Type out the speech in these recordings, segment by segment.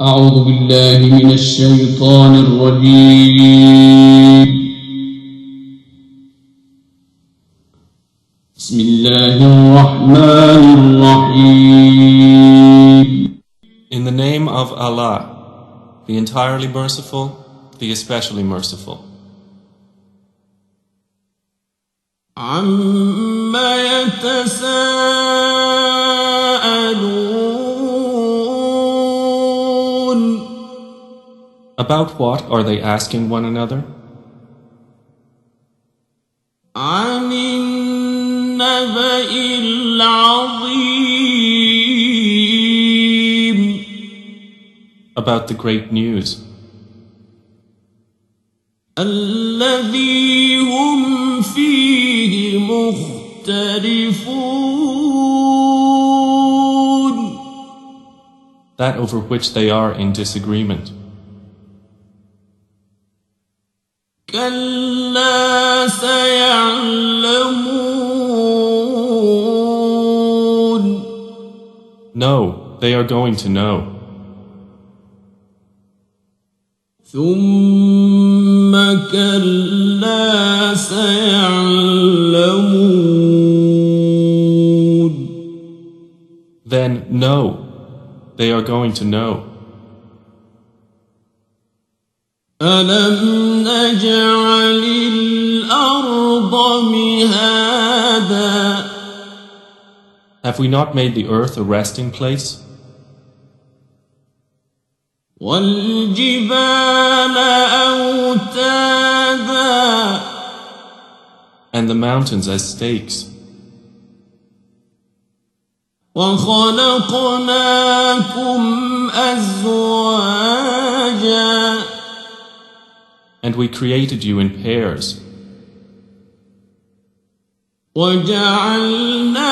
أعوذ بالله من الشيطان الرجيم. بسم الله الرحمن الرحيم. In the name of Allah, the entirely merciful, the especially merciful. عَمَّ يَتَسَاءَلُونَ. About what are they asking one another? عَنِ النَّبَإِ الْعَظِيمِ. About the great news. الَّذِي هُمْ فِيهِ مُخْتَلِفُونَ. That over which they are in disagreement. كَلَّا سَيَعْلَمُونَ. No, they are going to know. ثُمَّ كَلَّا سَيَعْلَمُونَ. Then, no, they are going to know. أَلَمْ نَجْعَلِ الْأَرْضَ مِهَادًا. Have we not made the earth a resting place? وَالْجِبَالَ أَوْتَادًا. And the mountains as stakes. وَخَلَقْنَاكُمْ أَزْوَاجًا. And we created you in pairs. وَجَعَلْنَا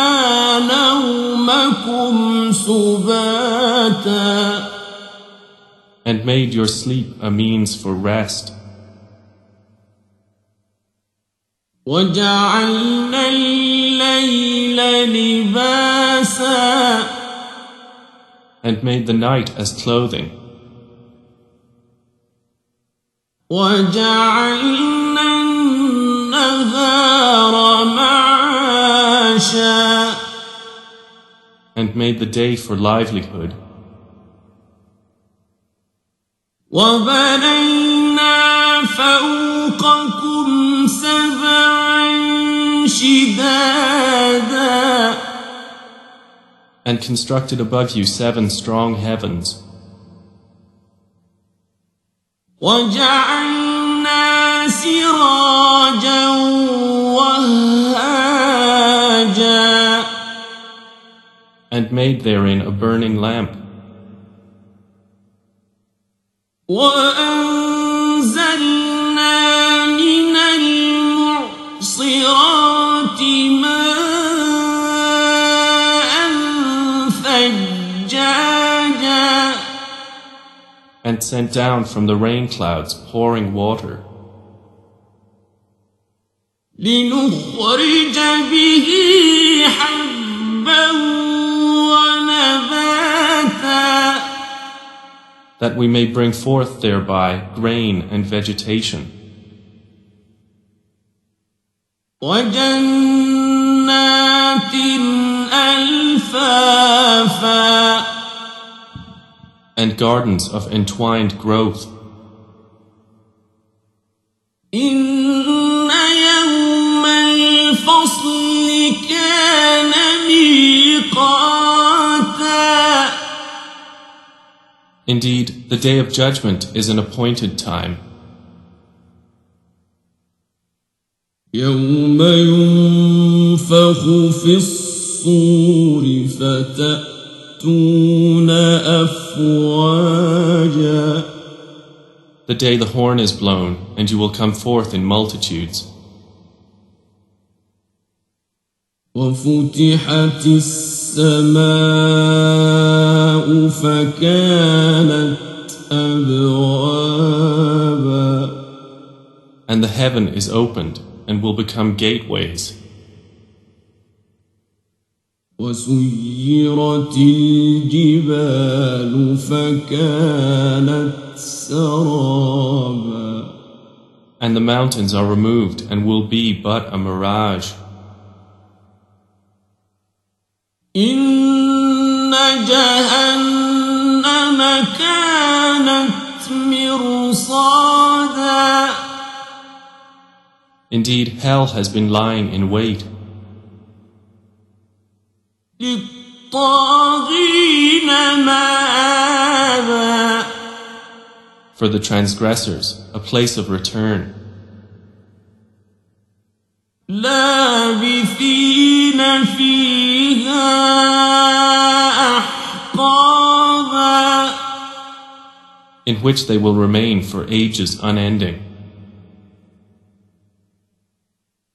نَوْمَكُمْ سُبَاتًا. And made your sleep a means for rest. وَجَعَلْنَا اللَّيْلَ لِبَاسًا. And made the night as clothing. وَجَعَلْنَا النَّهَارَ مَعَاشًا. And made the day for livelihood. وَبَنَيْنَا فَوْقَكُمْ سَبْعًا شِدَادًا. And constructed above you 7 strong heavens. وَجَعَلْنَا سِرَاجًا وَهَّاجًا. And made therein a burning lamp. وَأَنزَلْنَا مِنَ الْمُعْصِرَاتِ مَاءً ثَجَّاجًا. And sent down from the rain clouds pouring water. لِنُخْرِجَ بِهِ حَبًّا وَنَبَاتًا. That we may bring forth thereby grain and vegetation. وَجَنَّاتٍ أَلْفَافًا. And gardens of entwined growth. إِنَّ يَوْمَ الْفَصْلِ كَانَ مِيقَاتًا. Indeed, the day of judgment is an appointed time. يَوْمَ يُنفَخُ فِي الصُّورِ فَتَأْتُونَ أَفْوَاجًا. The day the horn is blown, and you will come forth in multitudes. وَفُتِحَتِ السَّمَاءُ فَكَانَتْ أَبْوَابًا. And the heaven is opened, and will become gateways. وسيرت الجبال فكانت سرابا. And the mountains are removed and will be but a mirage. إن جهنم كانت مرصادا. Indeed, hell has been lying in wait للطاغين مآبا. for the transgressors, a place of return. لابثين فيها أحقابا. In which they will remain for ages unending.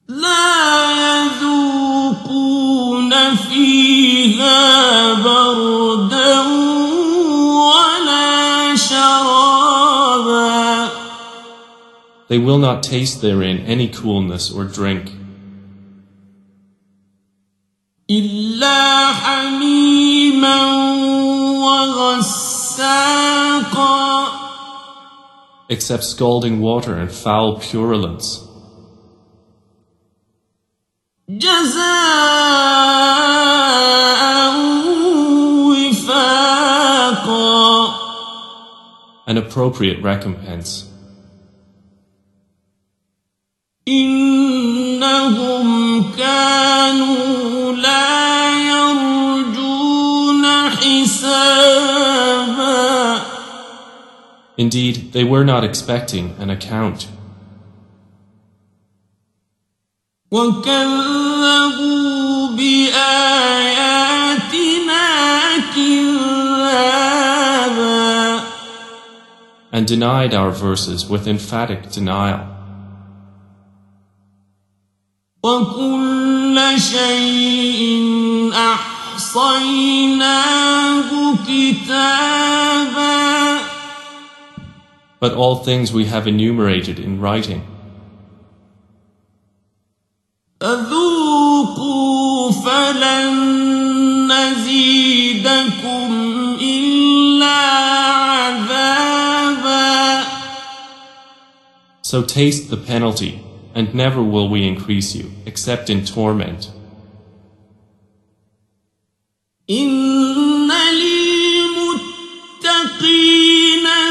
لا يذوقون فيها بردا ولا شرابا. They will not taste therein any coolness or drink. إلا حميما وغساقا. Except scalding water and foul purulence. جزاء وفاقا. An appropriate recompense. إنهم كانوا لا يرجون حسابا. Indeed, they were not expecting an account. وكذبوا بآياتنا كذابا. And denied our verses with emphatic denial. وكل شيء أحصيناه كتابا. But all things we have enumerated in writing. فذوقوا فلن نزيدكم إلا عذابا. So taste the penalty, and never will we increase you, except in torment. إن للمتقين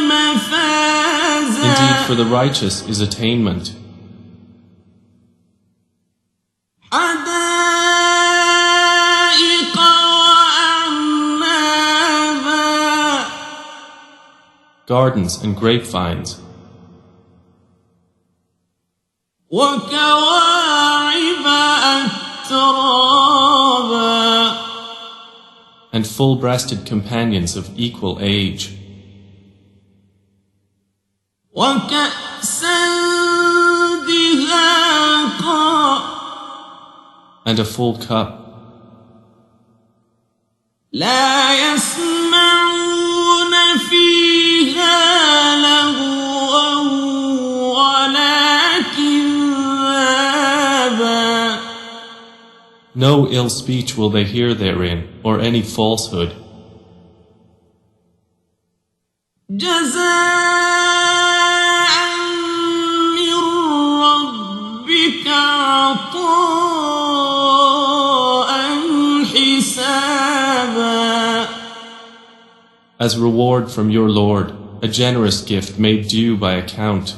مفازا. Indeed, for the righteous is attainment. حدائق وأعنابا. Gardens and grapevines. وكواعب أترابا. And full-breasted companions of equal age. وكأسا دهاقا. And a full cup. لا يسمعون فيها لغوا ولا كذابا. No ill speech will they hear therein, or any falsehood. جزاء من ربك عطاء حسابا. As reward from your Lord, a generous gift made due by account.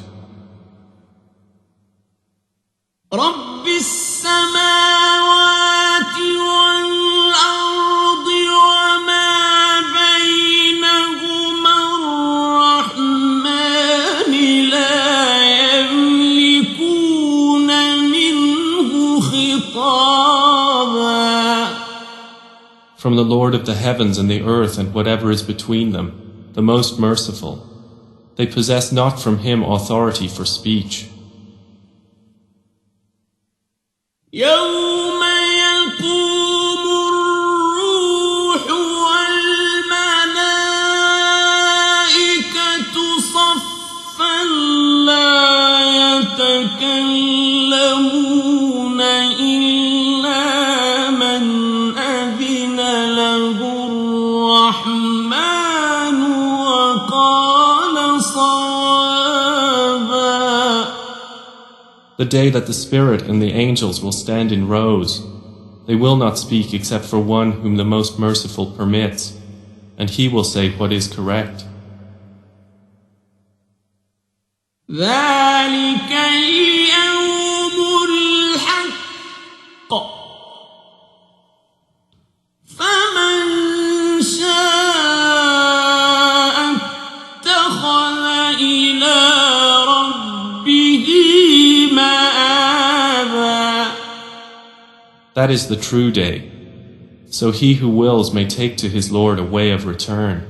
رب السماوات والأرض وما بينهما الرحمن لا يملكون منه خطابا. From the Lord of the heavens and the earth and whatever is between them, the most merciful, they possess not from him authority for speech. يوم يقوم الروح والملائكة صفا لا يتكلمون إلا من أذن The day that the Spirit and the angels will stand in rows. They will not speak except for one whom the Most Merciful permits, and He will say what is correct. ذلك اليوم الحق فمن شاء اتخذ إلى ربه مآبا. That is the true day. So he who wills may take to his Lord a way of return.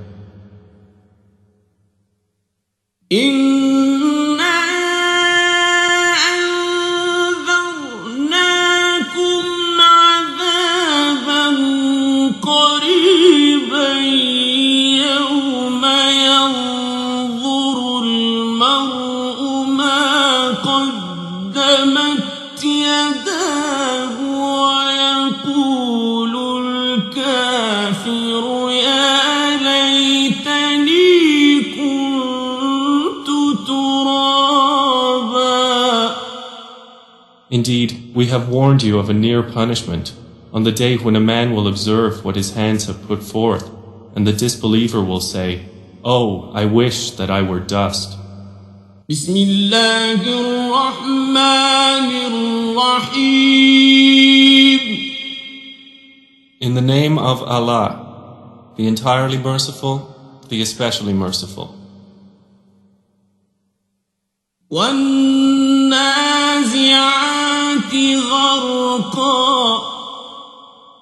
Indeed, we have warned you of a near punishment on the day when a man will observe what his hands have put forth, and the disbeliever will say, "Oh, I wish that I were dust." بسم الله الرحمن الرحيم. In the name of Allah, the entirely merciful, the especially merciful. والنازعات غرقا.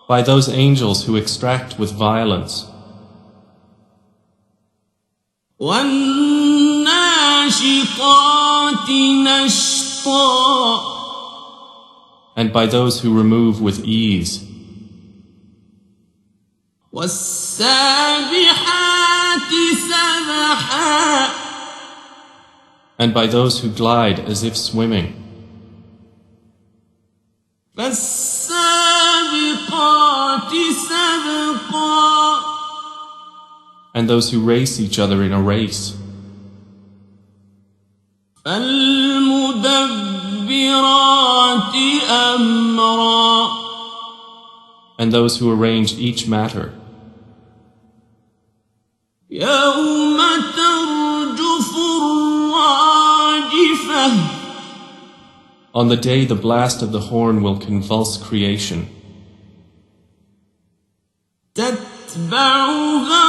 By those angels who extract with violence. والناشطات نشطا. And by those who remove with ease. والسابحات سبحا. And by those who glide as if swimming. فالسابقات سبقا. And those who race each other in a race. فالمدبرات أمرا. And those who arrange each matter. يوم ترجف الراجفة. On the day the blast of the horn will convulse creation. تتبعها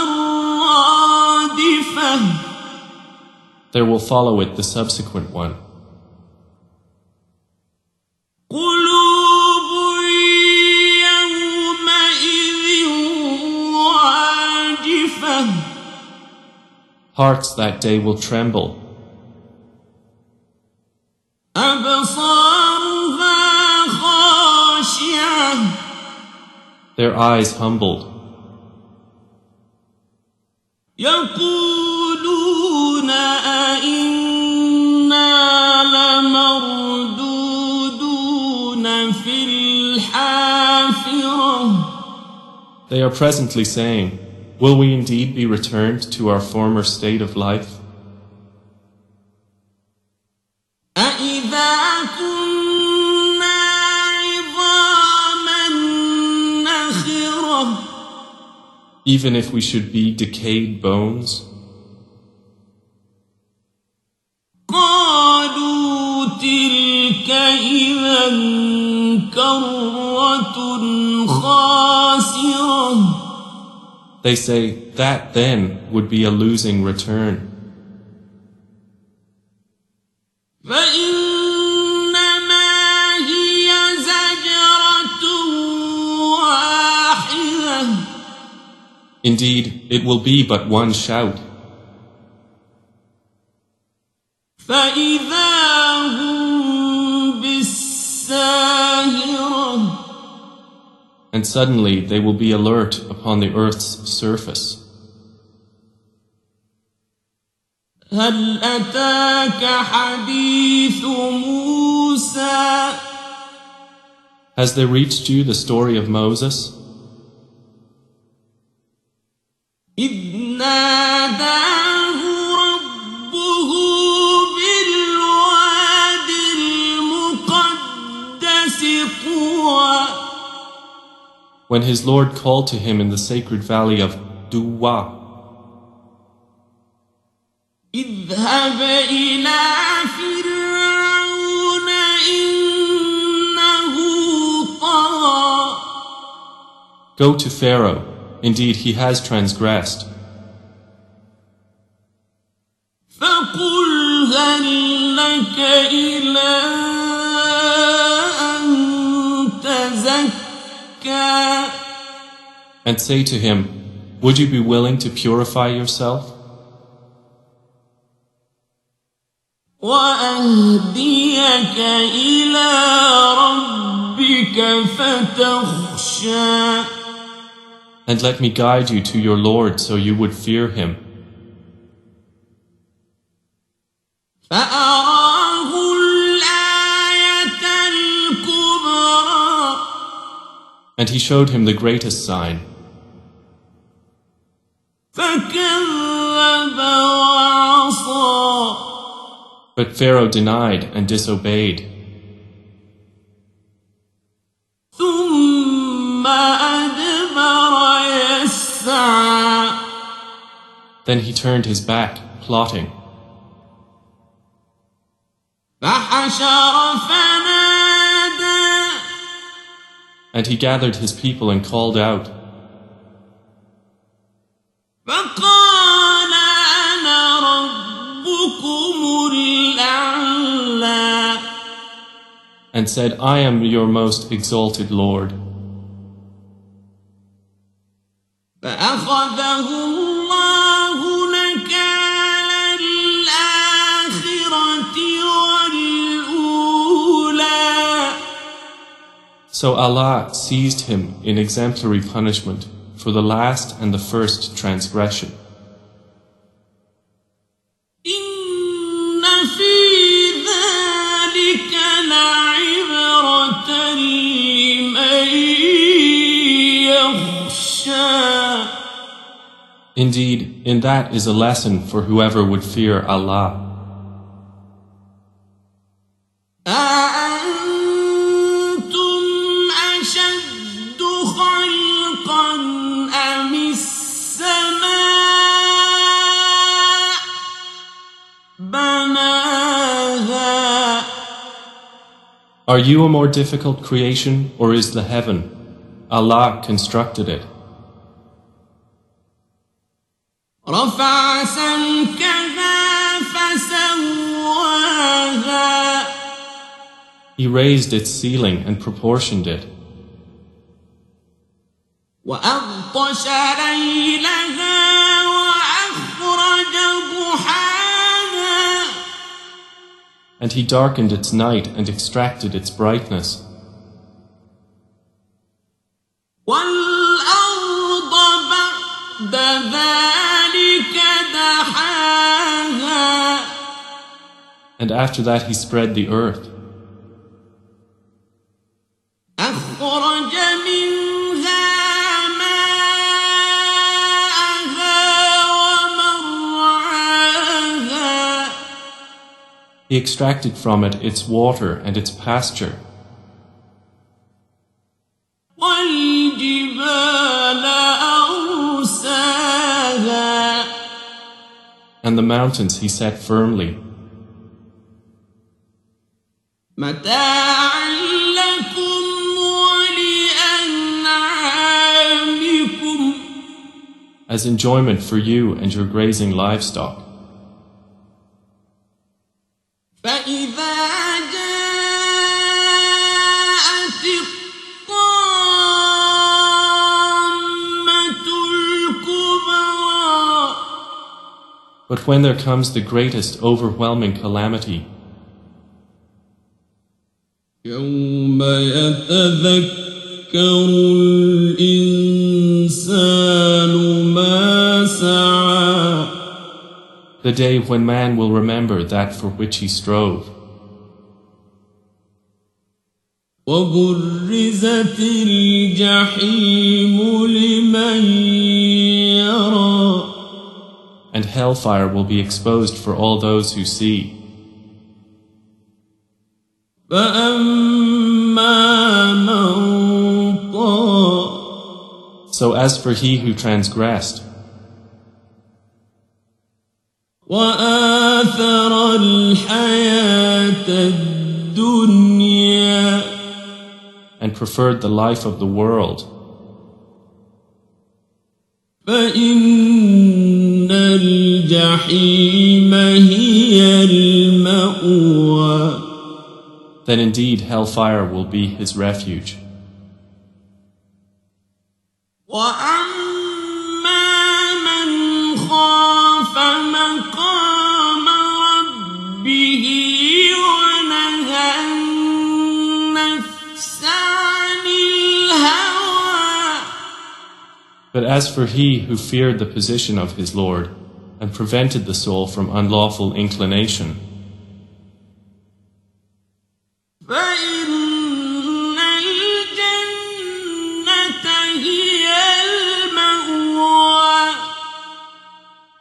الرادفة. There will follow it the subsequent one. قلوب يومئذ واجفة. Hearts that day will tremble. أبصارها خاشعة. Their eyes humbled. يقولون أئنا لمردودون في الحافرة. They are presently saying, "Will we indeed be returned to our former state of life?" أإذا كنا عظاما نخرة. Even if we should be decayed bones? قالوا تلك إذا كرة خاسرة. They say, that then would be a losing return. فإنما هي زجرة واحدة. Indeed, it will be but one shout. فإذا هم بالساهرة. And suddenly they will be alert upon the earth's surface. هل أتاك حديث موسى. Has there reached you the story of Moses? إذ ناداه ربه بالواد المقدس When his Lord called to him in the sacred valley of Duwa, اذهب إلى فرعون إنه طغى. Go to Pharaoh, indeed he has transgressed. فقل هل لك إلى أن تزكى. And say to him, would you be willing to purify yourself? وأهديك إلى ربك فتخشى. And let me guide you to your Lord so you would fear him. فأراه الآية الكبرى. And he showed him the greatest sign. فكذب وعصى. But Pharaoh denied and disobeyed. ثم أدبر يسعى. Then he turned his back, plotting. فحشر فنادى. And he gathered his people and called out. فقال أنا ربكم الأعلى. And said, I am your most exalted Lord. فأخذه الله نكال الآخرة والأولى. So Allah seized him in exemplary punishment for the last and the first transgression. إن في ذلك لعبرة لمن يخشى. Indeed, in that is a lesson for whoever would fear Allah. أأنتم أشد خلقا أم السماء بناها. Are you a more difficult creation, or is the heaven? Allah constructed it. رفع سمكها فسواها. He raised its ceiling and proportioned it. وأغطش ليلها وأخرج ضحاها. And he darkened its night and extracted its brightness. والأرض بعد ذلك دحاها. And after that he spread the earth. أخرج منها ماءها ومرعاها. He extracted from it its water and its pasture. والجبال أرساها. And the mountains he set firmly. متاعا لكم ولأنعامكم. As enjoyment for you and your grazing livestock. فإذا جاءت الطامة الكبرى. But when there comes the greatest overwhelming calamity, يوم يتذكر الإنسان ما سعى. the day when man will remember that for which he strove. وبرزت الجحيم لمن يرى. And hellfire will be exposed for all those who see. فأما من طغى. So as for he who transgressed, وآثر الحياة الدنيا and preferred the life of the world, فإن الجحيم هي المأوى then indeed hellfire will be his refuge. وأما من خاف مقام ربه ونهى النفس عن الهوى But as for he who feared the position of his Lord and prevented the soul from unlawful inclination, فإن الجنة هي المأوى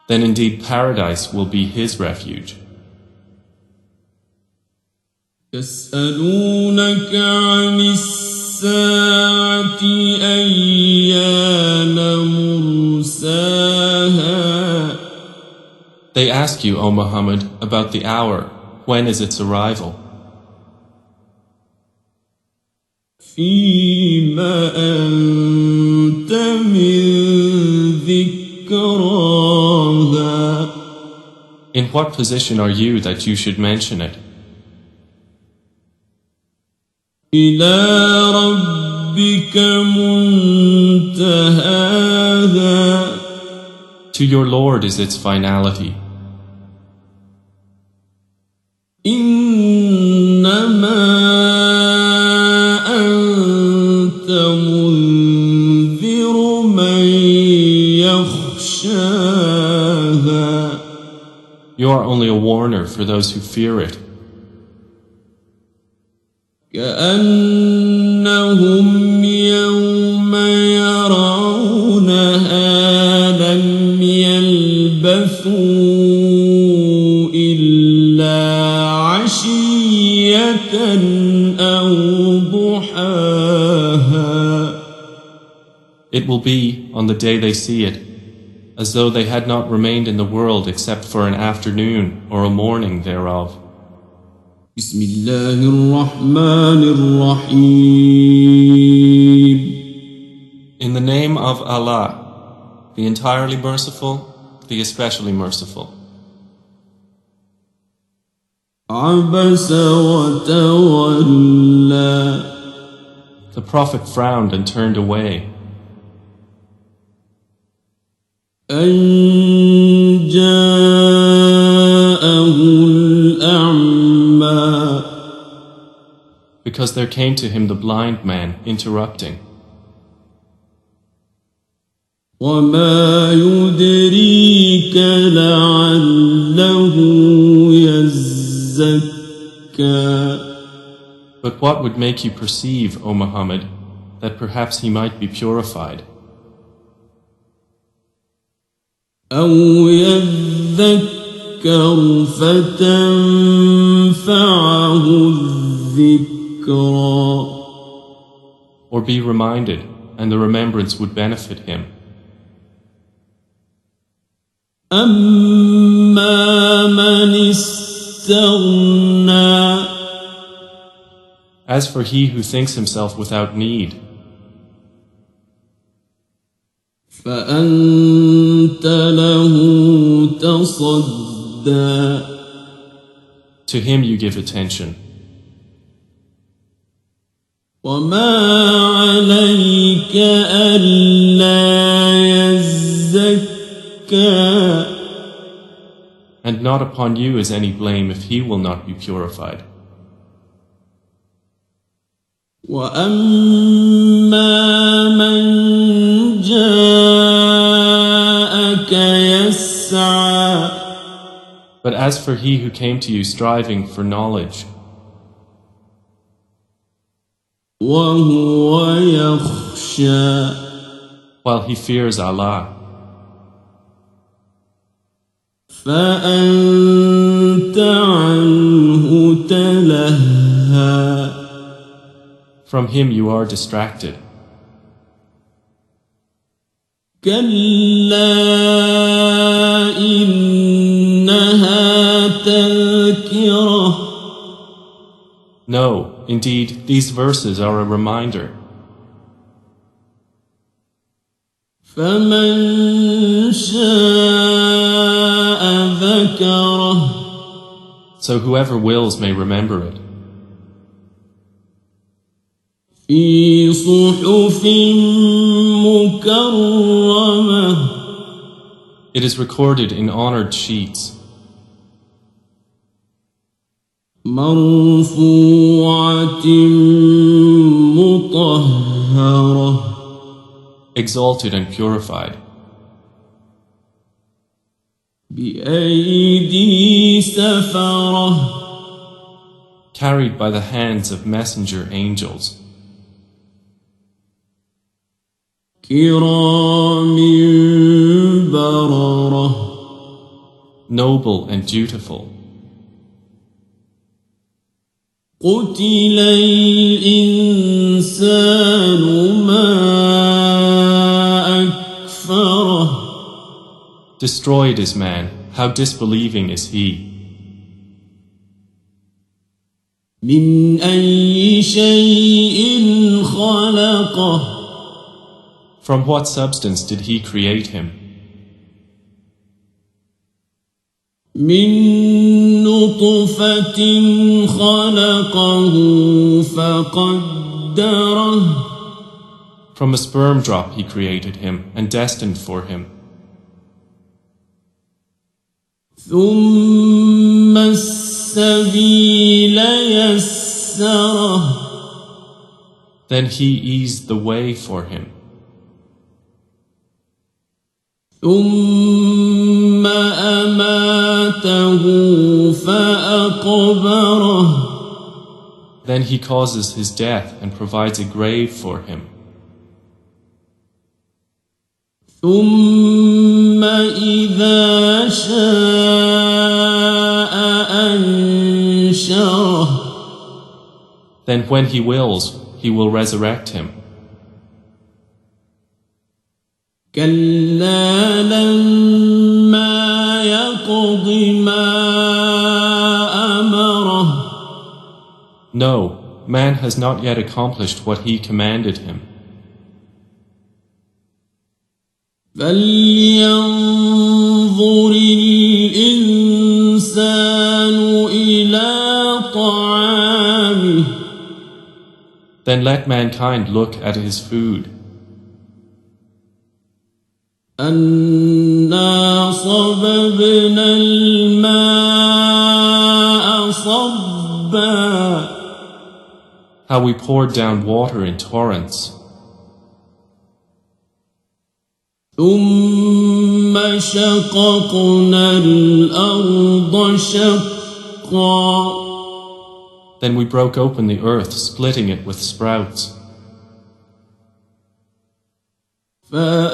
then indeed paradise will be his refuge. يسألونك عن الساعة أيان مرساها They ask you, O Muhammad, about the hour, when is its arrival? فيما أنت من ذكراها In what position are you that you should mention it? إلى ربك منتهاها To your Lord is its finality. إنما أنت منذر من يخشاها You are only a warner for those who fear it. كأنهم يوم يرونها لم يلبثوا إلا عشية أو ضحاها It will be, on the day they see it, as though they had not remained in the world except for an afternoon or a morning thereof. بسم الله الرحمن الرحيم In the name of Allah, the entirely merciful, the especially merciful. عبس وتولى The Prophet frowned and turned away, أن جاءه الأعمى because there came to him the blind man, interrupting. وما يدريك لعله يزكى But what would make you perceive, O Muhammad, that perhaps he might be purified, أو يذكر فتنفعه الذكرى or be reminded, and the remembrance would benefit him? أما من استغنى As for he who thinks himself without need, فأنت له تصدى to him you give attention. وما عليك ألا يزكى And not upon you is any blame if he will not be purified. وأما من جاءك يسعى But as for he who came to you striving for knowledge, وهو يخشى while he fears Allah, فأنت عنه تلهى from him you are distracted. كلا إنها تذكرة. No, indeed, these verses are a reminder. فمن شاء ذكره. So whoever wills may remember it. في صحف مكرمة. It is recorded in honored sheets. مرفوعة مطهرة. Exalted and purified. بأيدي سفرة. Carried by the hands of messenger angels. كرام بررة. Noble and dutiful. قتل الإنسان ما أكفره. Destroyed is man, how disbelieving is he. من أي شيء خلقه. From what substance did he create him? من نطفة خلقه فقدره. From a sperm drop he created him and destined for him. ثم السبيل يسره. Then he eased the way for him. ثم أماته فأقبره. Then he causes his death and provides a grave for him. ثم إذا شاء أنشره. Then when he wills, he will resurrect him. كلا لما يقض ما أمره. No, man has not yet accomplished what he commanded him. فلينظر الإنسان إلى طعامه. Then let mankind look at his food. أنا صببنا الماء صبا. How we poured down water in torrents. ثم شققنا الأرض شقا. Then we broke open the earth, splitting it with sprouts. فأنبتنا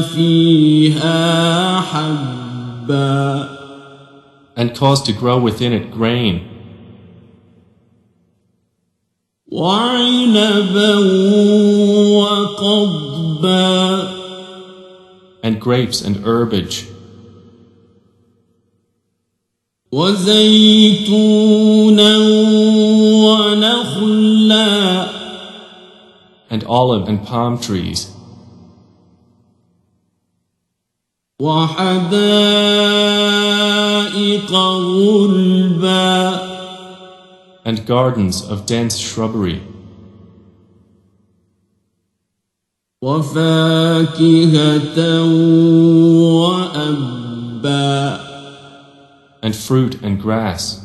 فيها حبا. And caused to grow within it grain. وعنبا وقضبا. And grapes and herbage. وزيتونا ونخلا. And olive and palm trees. وحدائق غلبا. And gardens of dense shrubbery. وفاكهة وأبا. And fruit and grass.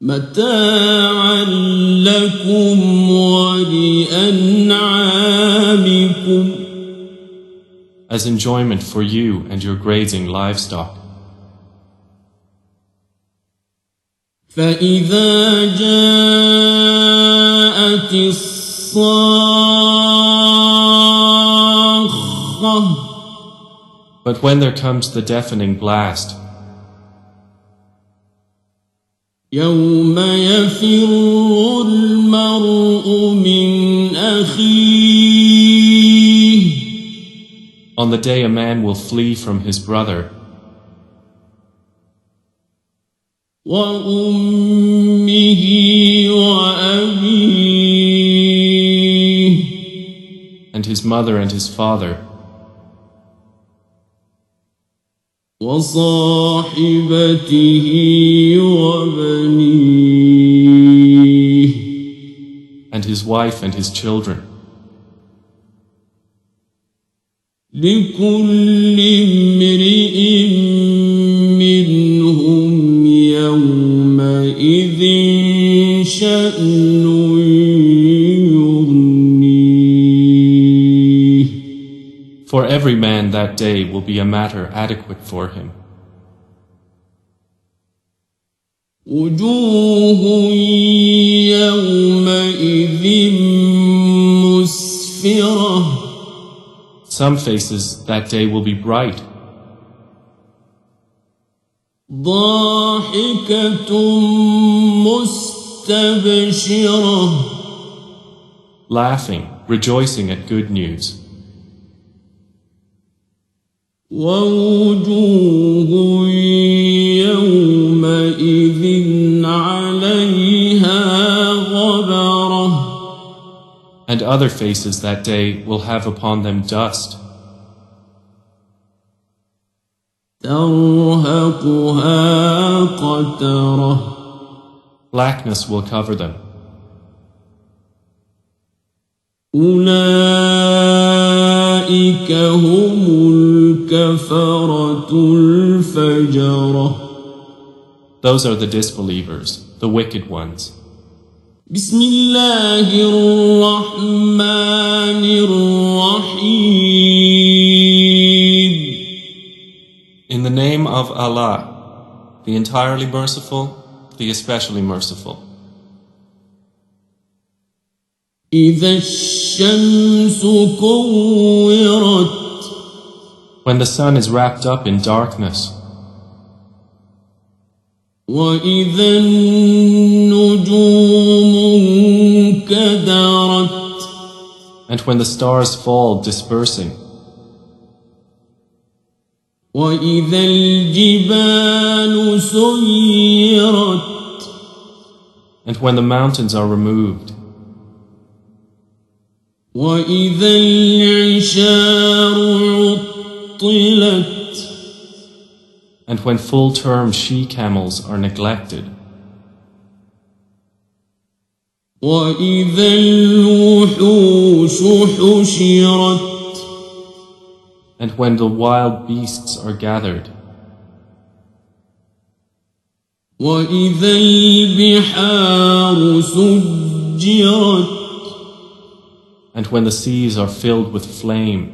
متاعا لكم ولأنعامكم. As enjoyment for you and your grazing livestock. فإذا جاءت الصاخة. But when there comes the deafening blast, يوم يفر المرء من أخيه On the day a man will flee from his brother, وأمه وأبيه and his mother and his father, وصاحبته وبنيه and his wife and his children. لكل امرئ منهم يومئذ شأن يغنيه. For every man that day will be a matter adequate for him. وجوه يومئذ مسفرة. Some faces that day will be bright, ضاحكة مستبشرة. laughing, rejoicing at good news. ووجوه يومئذ عليها غبرة. And other faces that day will have upon them dust. ترهقها قترة. Blackness will cover them. أولئك هم الكفرة الفجرة. Those are the disbelievers, the wicked ones. بسم الله الرحمن الرحيم. In the name of Allah, the entirely merciful, the especially merciful. إذا الشمس كورت. When the sun is wrapped up in darkness, وإذا النجوم انكدرت. and when the stars fall dispersing, وإذا الجبال سيرت. and when the mountains are removed, وإذا العشار عطلت. and when full-term she-camels are neglected, وإذا الوحوش حشرت. and when the wild beasts are gathered, وإذا البحار سجرت. and when the seas are filled with flame,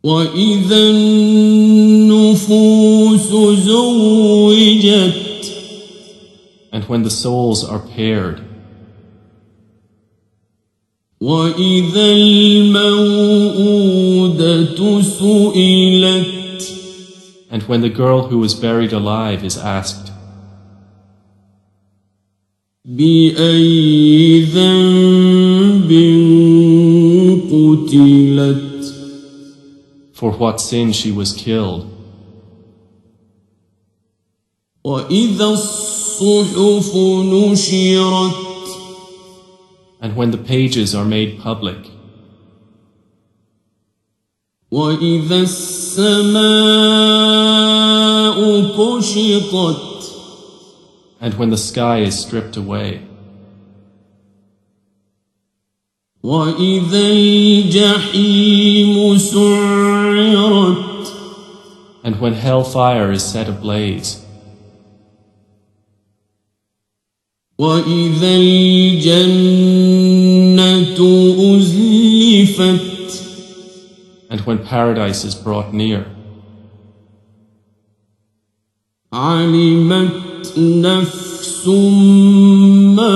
وإذا النفوس زوجت. and when the souls are paired, وإذا الموءودة سئلت. and when the girl who was buried alive is asked, بأي ذنب قتلت. for what sin she was killed, وإذا الصحف نشرت. and when the pages are made public, وإذا السماء كشطت. and when the sky is stripped away, وإذا الجحيم سعرت. and when hellfire is set ablaze, وإذا الجنة أزلفت. and when paradise is brought near, علمت نفس ما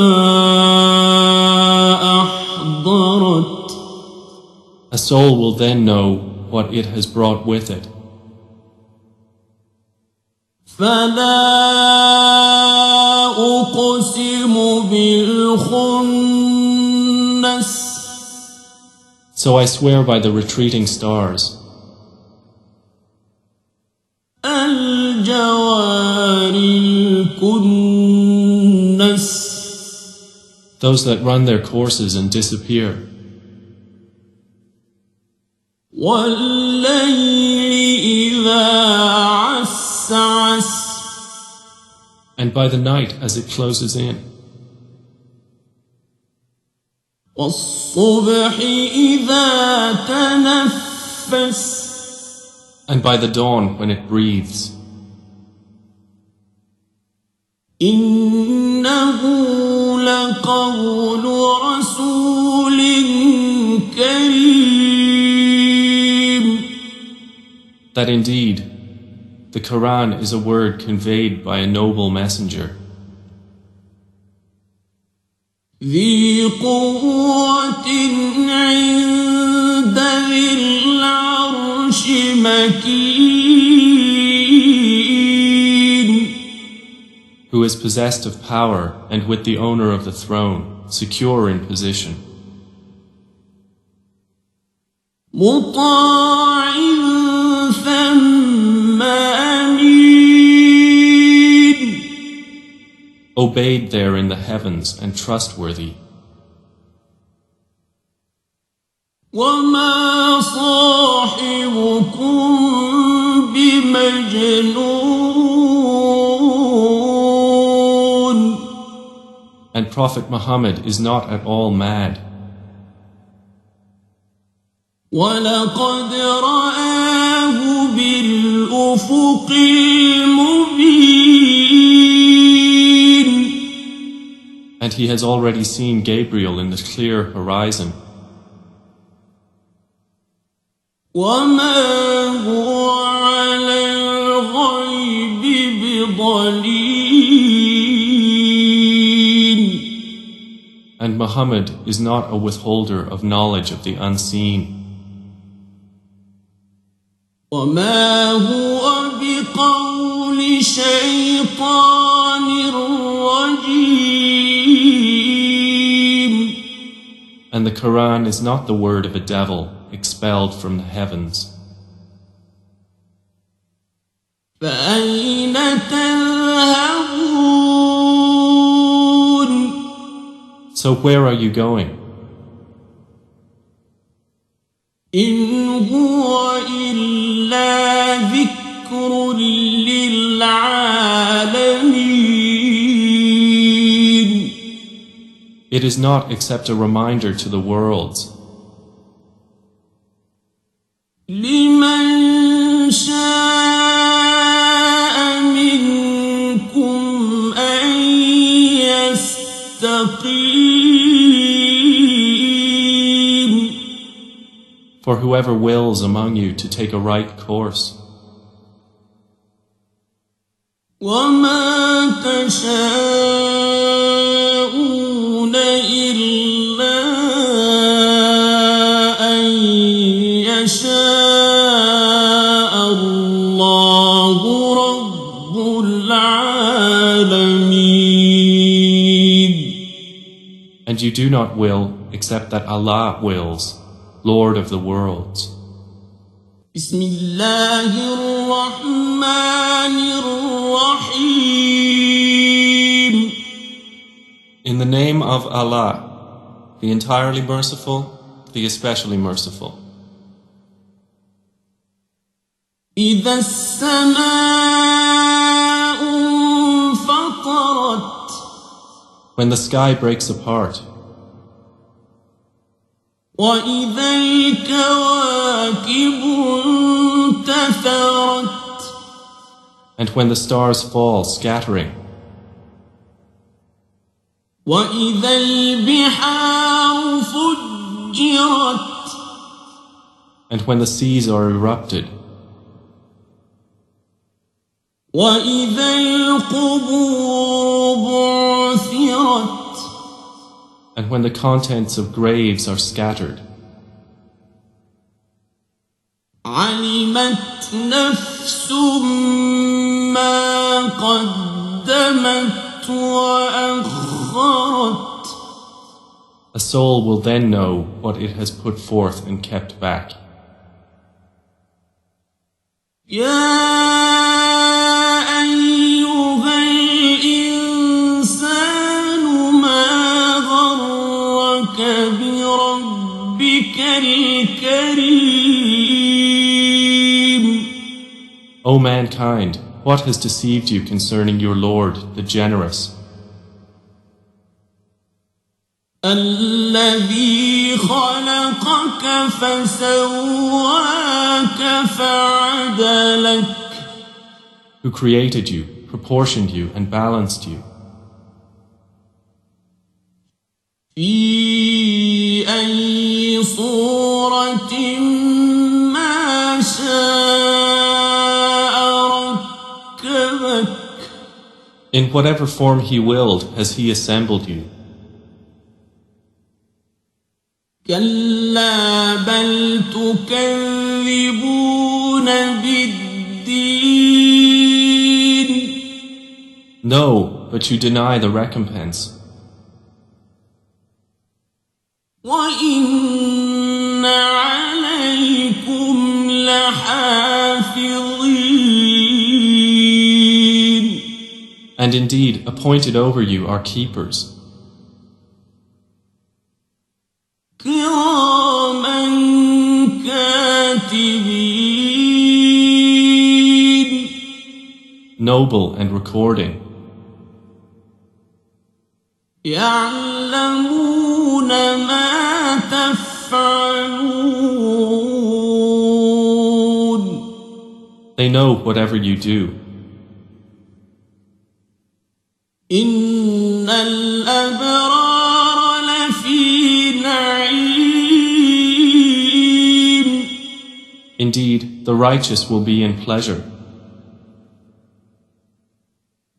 أحضرت. a soul will then know what it has brought with it. فلا أقسم بالخنس So I swear by the retreating stars, الجوار الكنس those that run their courses and disappear, والليل إذا عسعس and by the night as it closes in, والصبح إذا تنفس and by the dawn when it breathes. إنه لقول رسول كريم That indeed, the Quran is a word conveyed by a noble messenger, ذي قوة عند ذي العرش مكين who is possessed of power and with the owner of the throne, secure in position, مطاع ثم أمين obeyed there in the heavens and trustworthy. وما صاحبكم بمجنون And Prophet Muhammad is not at all mad. ولقد رآه بالأفق المبين And he has already seen Gabriel in the clear horizon. وما هو على الغيب بضليل And Muhammad is not a withholder of knowledge of the unseen. وما هو بقول شيطان رجيم And the Quran is not the word of a devil expelled from the heavens. فأين تذهبون So where are you going? إن هو إلا ذكر للعالمين It is not except a reminder to the worlds, لمن شاء منكم أن يستقيم for whoever wills among you to take a right course. وما تشاءون إلا أن يشاء الله رب العالمين And you do not will except that Allah wills, Lord of the worlds. بسم الله الرحمن الرحيم In the name of Allah, the entirely merciful, the especially merciful. إذا السماء انفطرت When the sky breaks apart, وإذا الكواكب انتثرت and when the stars fall scattering, وإذا البحار فجرت and when the seas are erupted, وإذا القبور بعثرت and when the contents of graves are scattered. علمت نفس ما قدمت وأخرت. A soul will then know what it has put forth and kept back. يا أيها الإنسان ما غرك بربك الكريم. O mankind, what has deceived you concerning your Lord, the generous? الذي خلقك فسواك فعدلك. Who created you, proportioned you, and balanced you. في أي صورة ما شاء ركبك. In whatever form He willed has He assembled you. كلا بل تكذبون بالدين. No, but you deny the recompense. وإن عليكم لحافظين. And indeed, appointed over you are keepers. كراما كاتبين. Noble and recording. يعلمون ما تفعلون. They know whatever you do. إن الأبرار لفي نعيم. Indeed, the righteous will be in pleasure.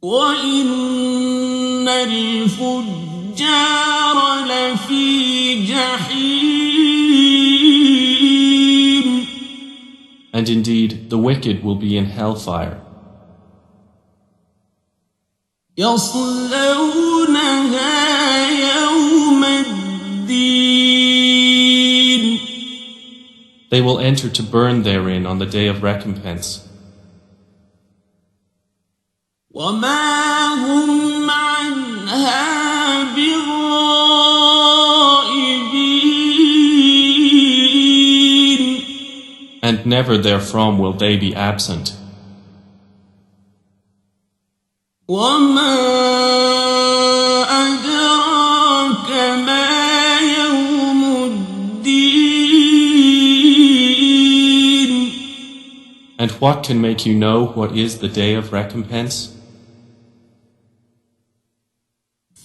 وإن الفجار لفي جحيم. And indeed, the wicked will be in hellfire. يصلونها يوم الدين. They will enter to burn therein on the day of recompense. وما هم عنها بغائبين. And never therefrom will they be absent. وما أدراك ما يوم الدين. And what can make you know what is the day of recompense?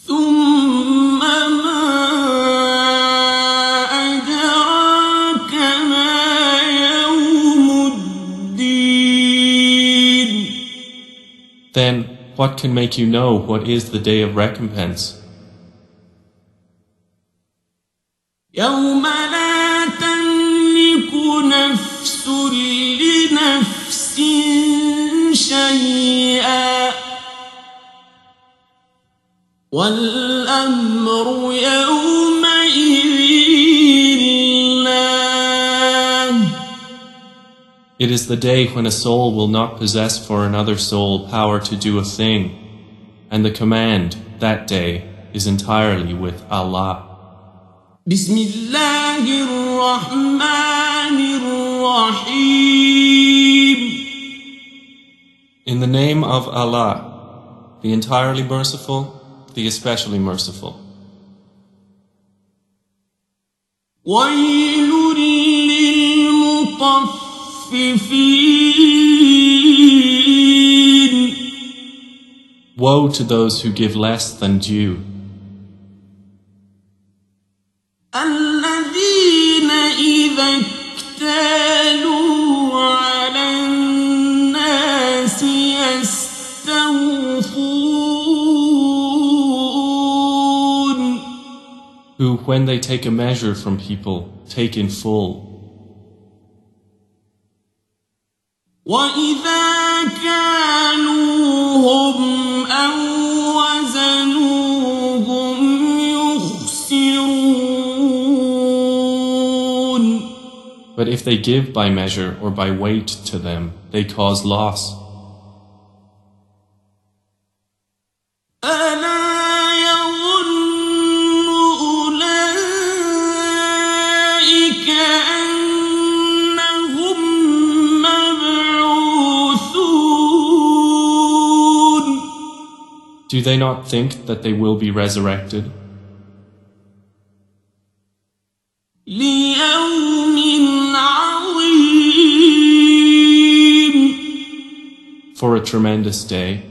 ثم ما أدراك ما يوم الدين. Then, what can make you know what is the day of recompense? يوم لا تملك نفس لنفس شيئا والأمر يومئذ لله. It is the day when a soul will not possess for another soul power to do a thing, and the command that day is entirely with Allah. بسم الله الرحمن الرحيم. In the name of Allah, the entirely merciful, the especially merciful. ويل للمطففين. Woe to those who give less than due. الذين إذا اكتالوا على الناس يستوفون. Who, when they take a measure from people, take in full. وإذا كالوهم أو وزنوهم يخسرون. But if they give by measure or by weight to them, they cause loss. Do they not think that they will be resurrected? ليوم عظيم. For a tremendous day.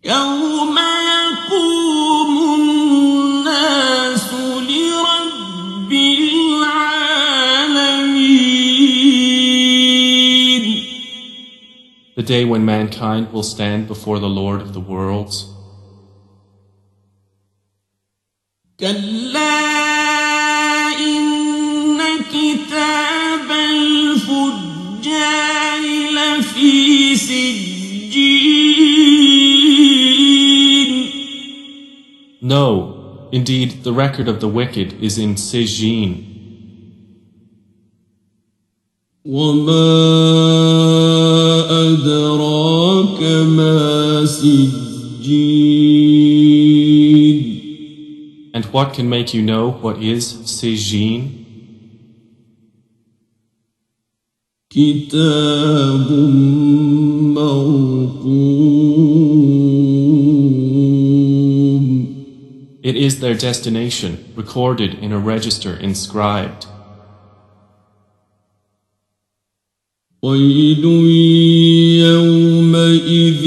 يوم يقوم الناس لرب العالمين. The day when mankind will stand before the Lord of the worlds. كلا إن كتاب الفجار لفي سجين. No, indeed, the record of the wicked is in Sijin. وما أدراك ما سجين. And what can make you know what is Sijin? كتاب مرقوم. It is their destination, recorded in a register inscribed. ويل يومئذ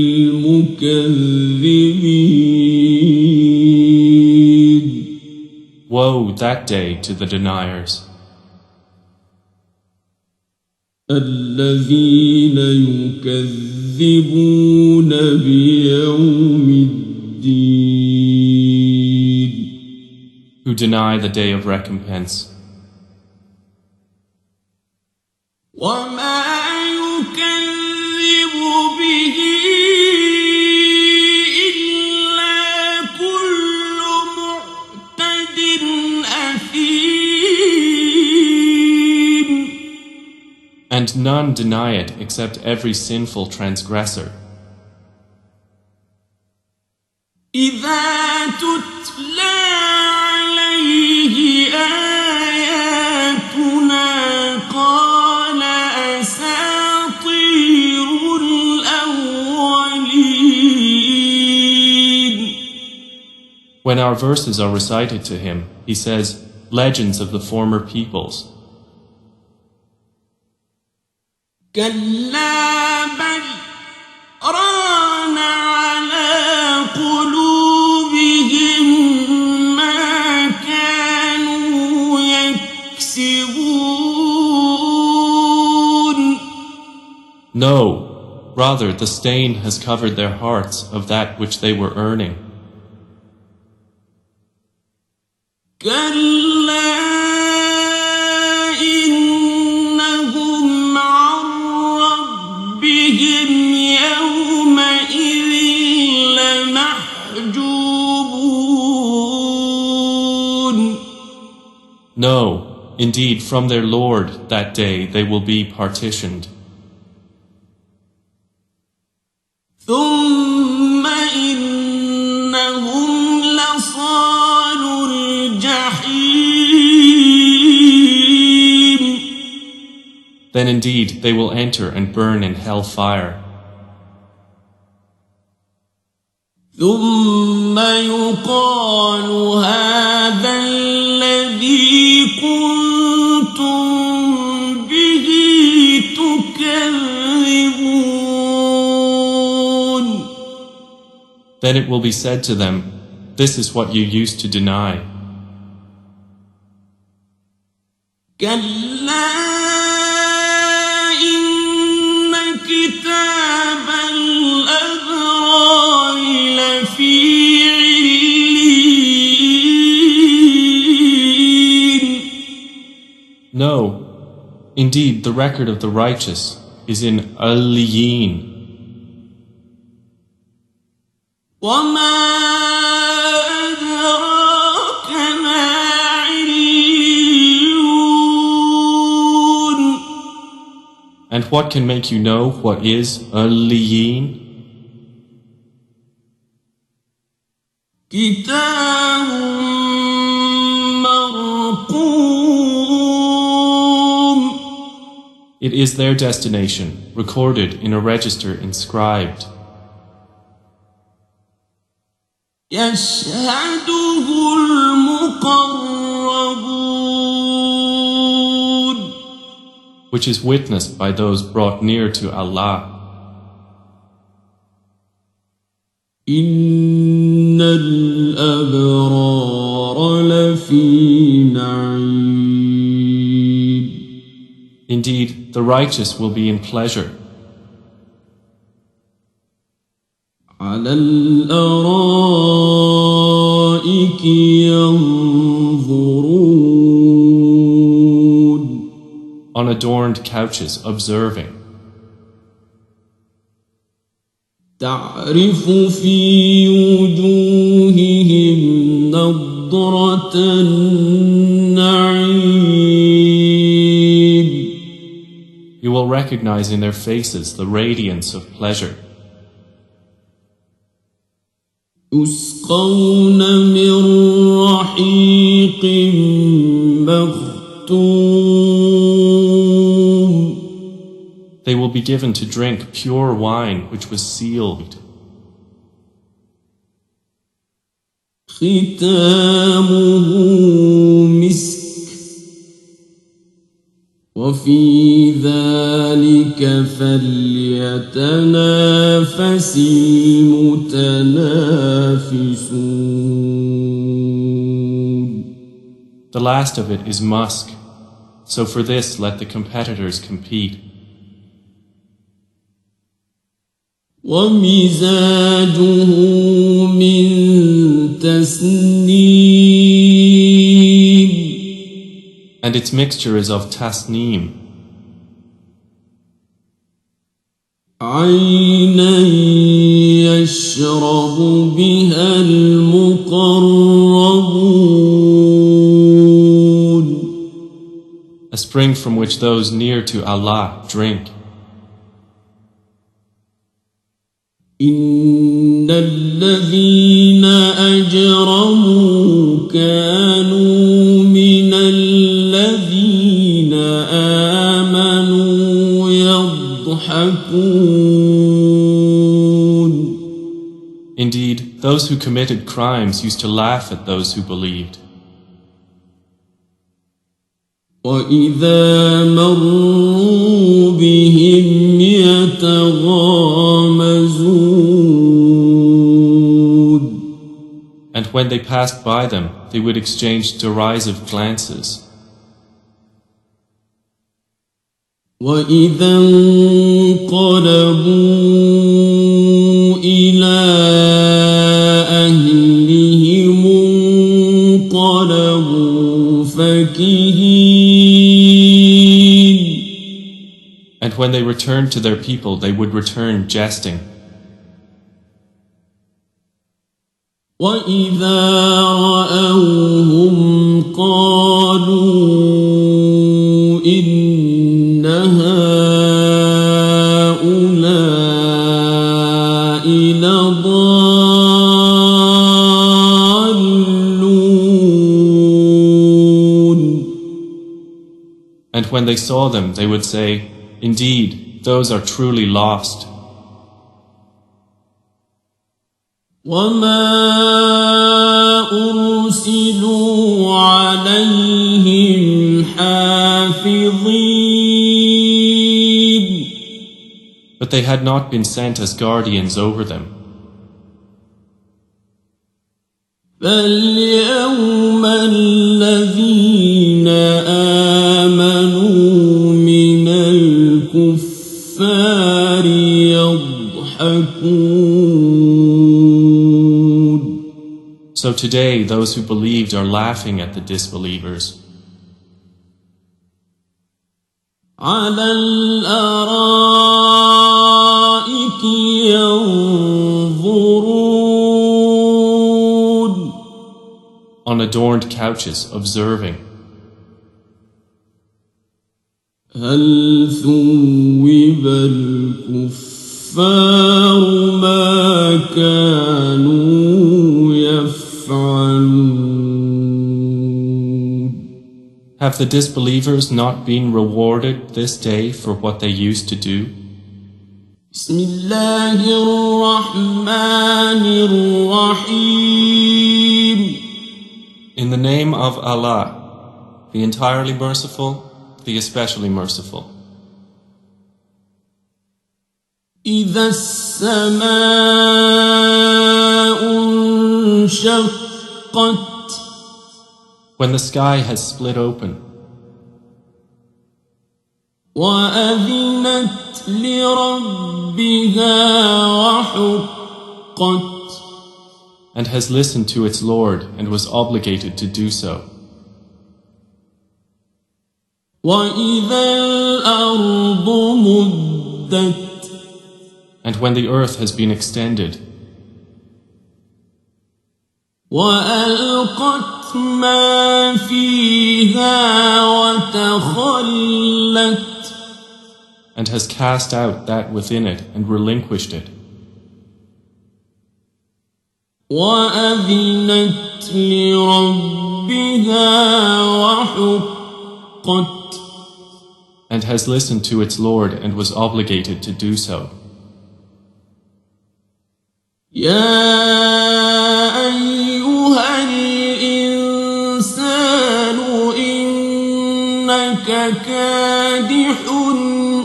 للمكذبين. Woe that day to the deniers. الذين يكذبون بيوم الدين. Who deny the day of recompense. وما يكذب به إلا كل معتد أثيم. And none deny it except every sinful transgressor. إذا تتلى عليه آياتنا قال أساطير الأولين. When our verses are recited to him, he says, legends of the former peoples. كلا بل ران على قلوبهم ما كانوا يكسبون. No, rather the stain has covered their hearts of that which they were earning. كلا إنهم عن ربهم يومئذ لمحجوبون. No, indeed from their Lord that day they will be partitioned. ثم إنهم لصال الجحيم. Then indeed they will enter and burn in hell fire. ثم يقال هذا الذي كنتم به تكذبون. Then it will be said to them, this is what you used to deny. كلا إن كتاب الأبرار لفي عليين. No, Indeed, the record of the righteous is in Al-Liyin. وما أدراك ما عليون And what can make you know what is Al-Liyin? كتاب مرقوم It is their destination, recorded in a register inscribed, يشهده المقربون which is witnessed by those brought near to Allah. إن الأبرار لفي نعيم Indeed, the righteous will be in pleasure. على الأرائك ينظرون On adorned couches observing. تعرف في وجوههم نضرة النعيم You will recognize in their faces the radiance of pleasure. يسقون من رحيق مختوم They will be given to drink pure wine which was sealed. ختامه مسك وفي ذلك فليتنافس المتنافسون The last of it is musk, so for this let the competitors compete. ومزاجه من تسنيم And its mixture is of tasneem, عينا يشرب بها المقربون a spring from which those near to Allah drink. إن الذين أجرموا كانوا من الذين آمنوا يضحكون Indeed, those who committed crimes used to laugh at those who believed. وإذا مروا بهم يتغامزون And when they passed by them, they would exchange derisive glances. وإذا انقلبوا إلى أهلهم انقلبوا فكهين And when they returned to their people, they would return jesting. وإذا رأوهم قالوا إن هؤلاء لضالون And when they saw them, they would say, Indeed, those are truly lost. وما أرسلوا عليهم حافظين But they had not been sent as guardians over them. فاليوم الذين آمنوا من الكفار يضحكون So today, those who believed are laughing at the disbelievers. على الأرائك ينظرون On adorned couches observing. هل ثوب الكفار ما كانوا يفعلون Have the disbelievers not been rewarded this day for what they used to do? بسم الله الرحمن الرحيم In the name of Allah, the entirely merciful, the especially merciful. إذا السماء انشقت When the sky has split open وأذنت لربها وحقت and has listened to its Lord and was obligated to do so. وإذا الأرض مدت And when the earth has been extended وألقت ما فيها وتخلت and has cast out that within it and relinquished it وأذنت لربها وحقت and has listened to its Lord and was obligated to do so. يا أيها الإنسان إنك كادح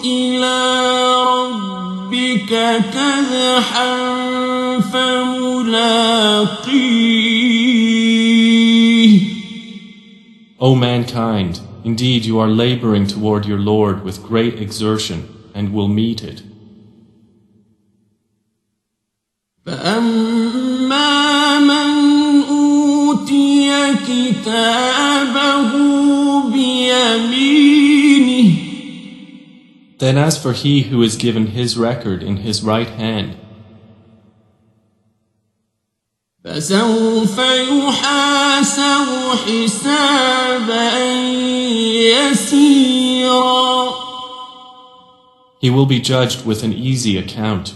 إلى ربك كدحا فملاقيه O mankind, indeed you are laboring toward your Lord with great exertion and will meet it. فأما من أوتي كتابه بيمينه Then as for he who is given his record in his right hand, فسوف يحاسب حسابا يسيرا he will be judged with an easy account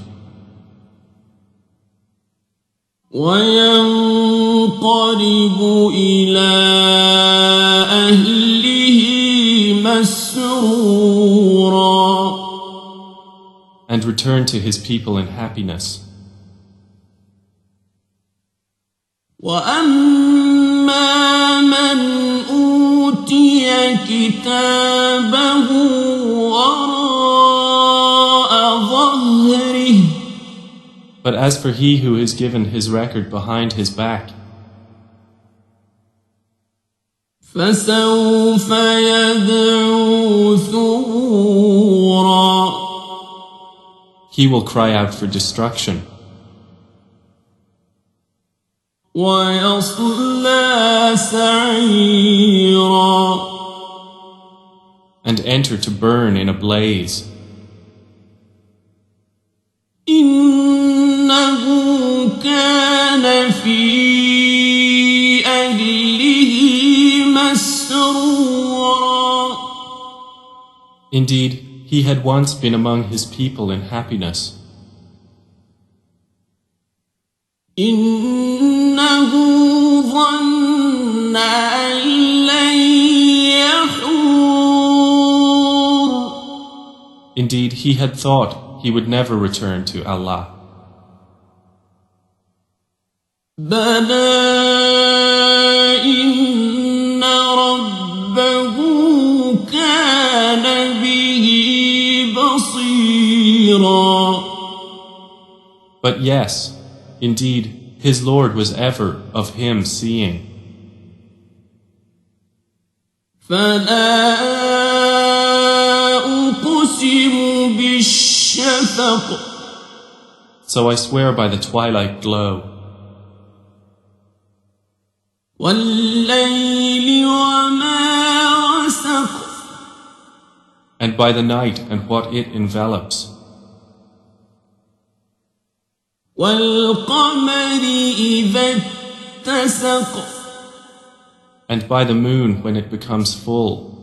وينقلب إلى أهله مسرورا and return to his people in happiness. وأما من أوتي كتابه وراء ظهره But as for he who is given his record behind his back, فسوف يدعو ثبورا he will cry out for destruction ويصلى سعيرا and enter to burn in a blaze. إنه كان في أهله مسرورا Indeed, he had once been among his people in happiness. إنه ظن أن لن يحور Indeed, he had thought he would never return to Allah. بلى إن ربه كان به بصيرا But yes, indeed, his Lord was ever of him seeing. فلا أقسم بالشفق So I swear by the twilight glow, والليل وما وسق and and by the night and what it envelops, والقمر إذا اتسق and by the moon when it becomes full,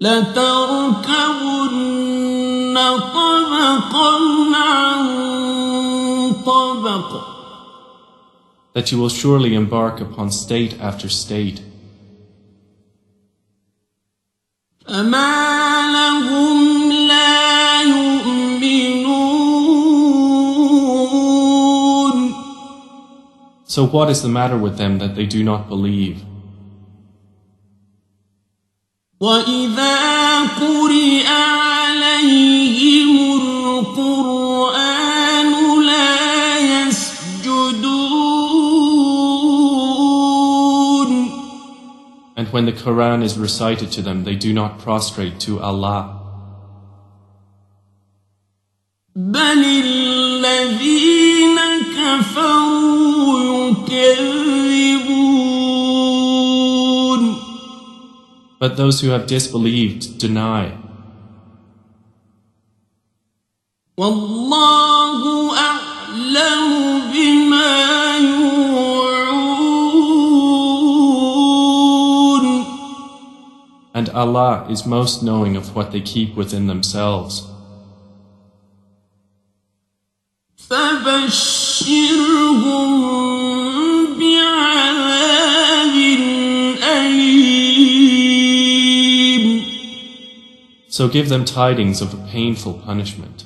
لتركبن طبقا عن طبق that you will surely embark upon state after state. فما لهم لا يؤمنون. So what is the matter with them that they do not believe? وإذا قرئ عليهم القرآن لا يسجدون. And when the Quran is recited to them, they do not prostrate to Allah. بل الذين كفروا يكذبون. But those who have disbelieved deny. والله أعلم بما يوعون. And Allah is most knowing of what they keep within themselves. فبشرهم بعذاب أليم. So give them tidings of a painful punishment.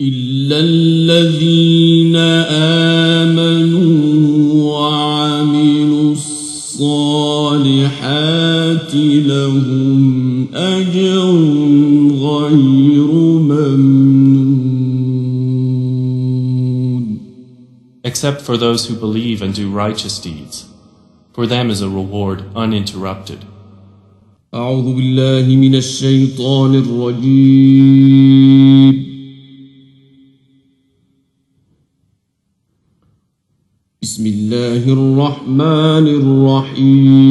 إلا الذين آمنوا وعملوا الصالحات لهم أجر غير ممنون. Except for those who believe and do righteous deeds. For them is a reward uninterrupted. أعوذ بالله من الشيطان الرجيم. بسم الله الرحمن الرحيم.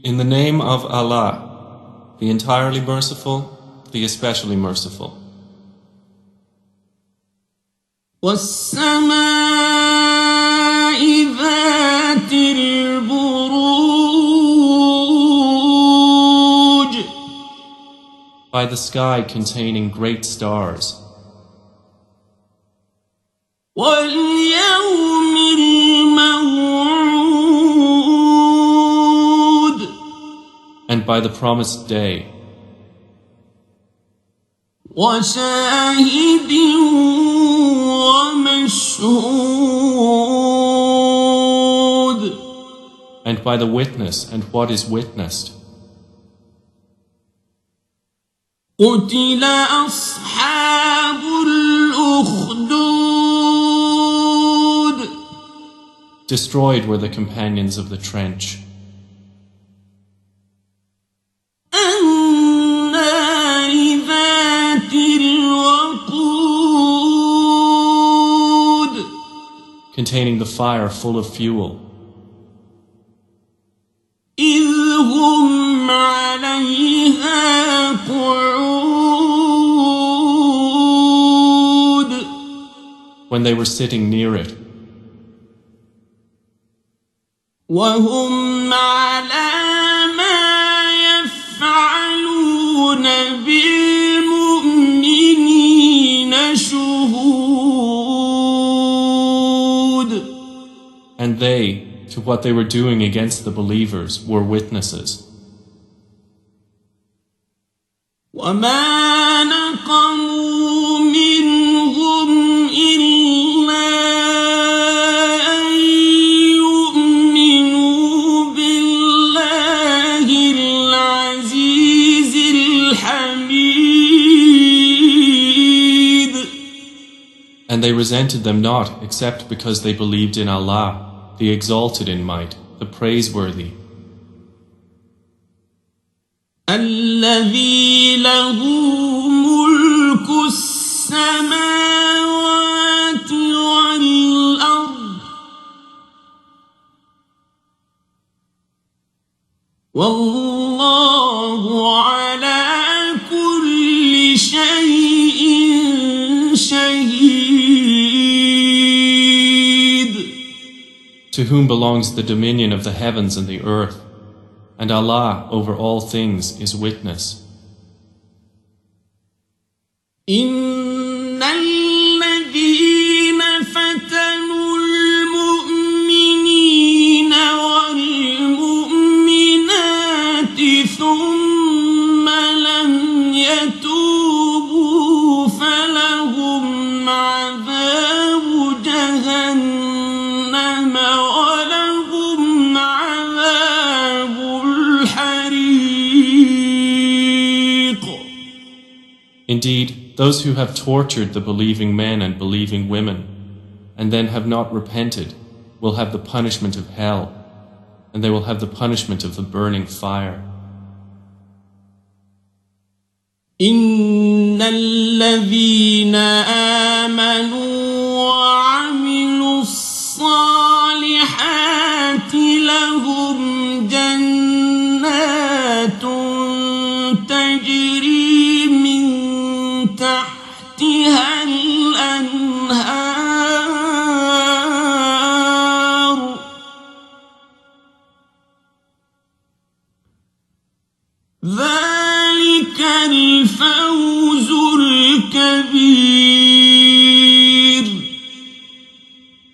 In the name of Allah, the entirely merciful, the especially merciful. والسماء ذات البروج. By the sky containing great stars. واليوم الموعود. And by the promised day. وشاهد ومشهود. And by the witness and what is witnessed. قتل أصحاب الأخدود. Destroyed were the companions of the trench. النار ذات الوقود. Containing the fire full of fuel. إذ هم عليها قعود. When they were sitting near it. وهم على ما يفعلون بالمؤمنين شهود. And they, to what they were doing against the believers, were witnesses. وما نقموا منهم إلا أن يؤمنوا بالله العزيز الحميد. And they resented them not except because they believed in Allah, the exalted in might, the praiseworthy. الذي له ملك السماوات والأرض والله على كل شيء شهيد. To whom belongs the dominion of the heavens and the earth, and Allah over all things is witness. إن الذين فتنوا المؤمنين والمؤمنات ثم لم يتوبوا فلهم عذاب جهنم ولهم عذاب الحريق. Indeed, those who have tortured the believing men and believing women, and then have not repented, will have the punishment of hell, and they will have the punishment of the burning fire. إن الذين آمنوا وعملوا الصالحات لهم جنات تجري من تحتها الأنهار ذلك الفوز الكبير.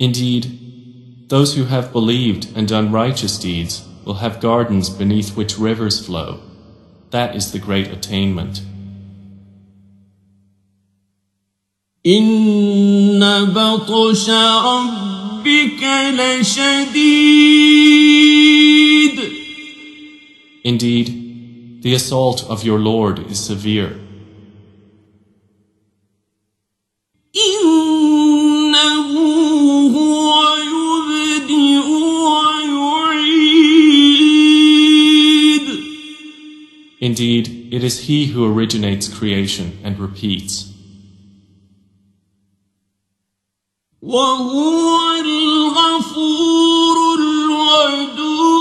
Indeed, those who have believed and done righteous deeds will have gardens beneath which rivers flow. That is the great attainment. إن بطش ربك لشديد. Indeed, the assault of your Lord is severe. إنه هو يبدئ ويعيد. Indeed, it is He who originates creation and repeats. وهو الغفور الودود.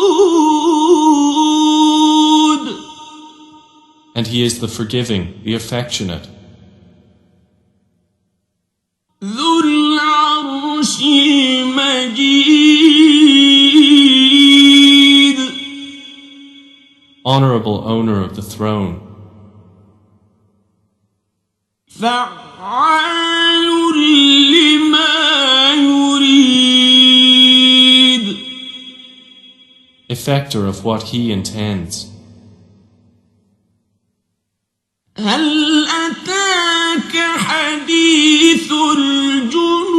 And He is the forgiving, the affectionate. ذو العرش المجيد. Honorable owner of the throne. فعال لما يريد. Effector of what He intends. هل أتاك حديث الجنود.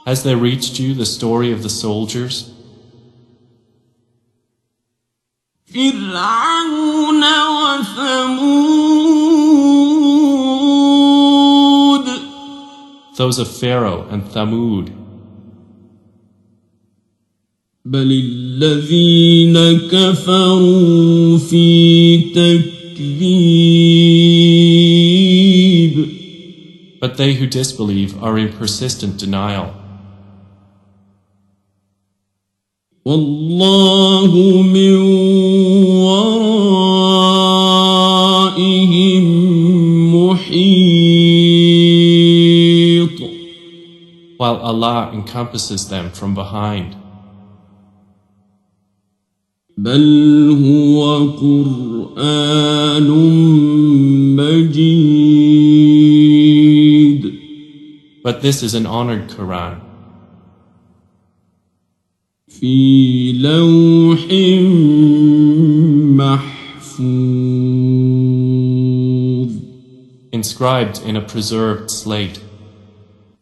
Has there reached you the story of the soldiers? فرعون وثمود. Those of Pharaoh and Thamud. بل الذين كفروا في تكذيب. But they who disbelieve are in persistent denial. والله من ورائهم محيط. While Allah encompasses them from behind. بل هو قرآن مجيد. But this is an honored Quran. في لوح محفوظ. Inscribed in a preserved slate.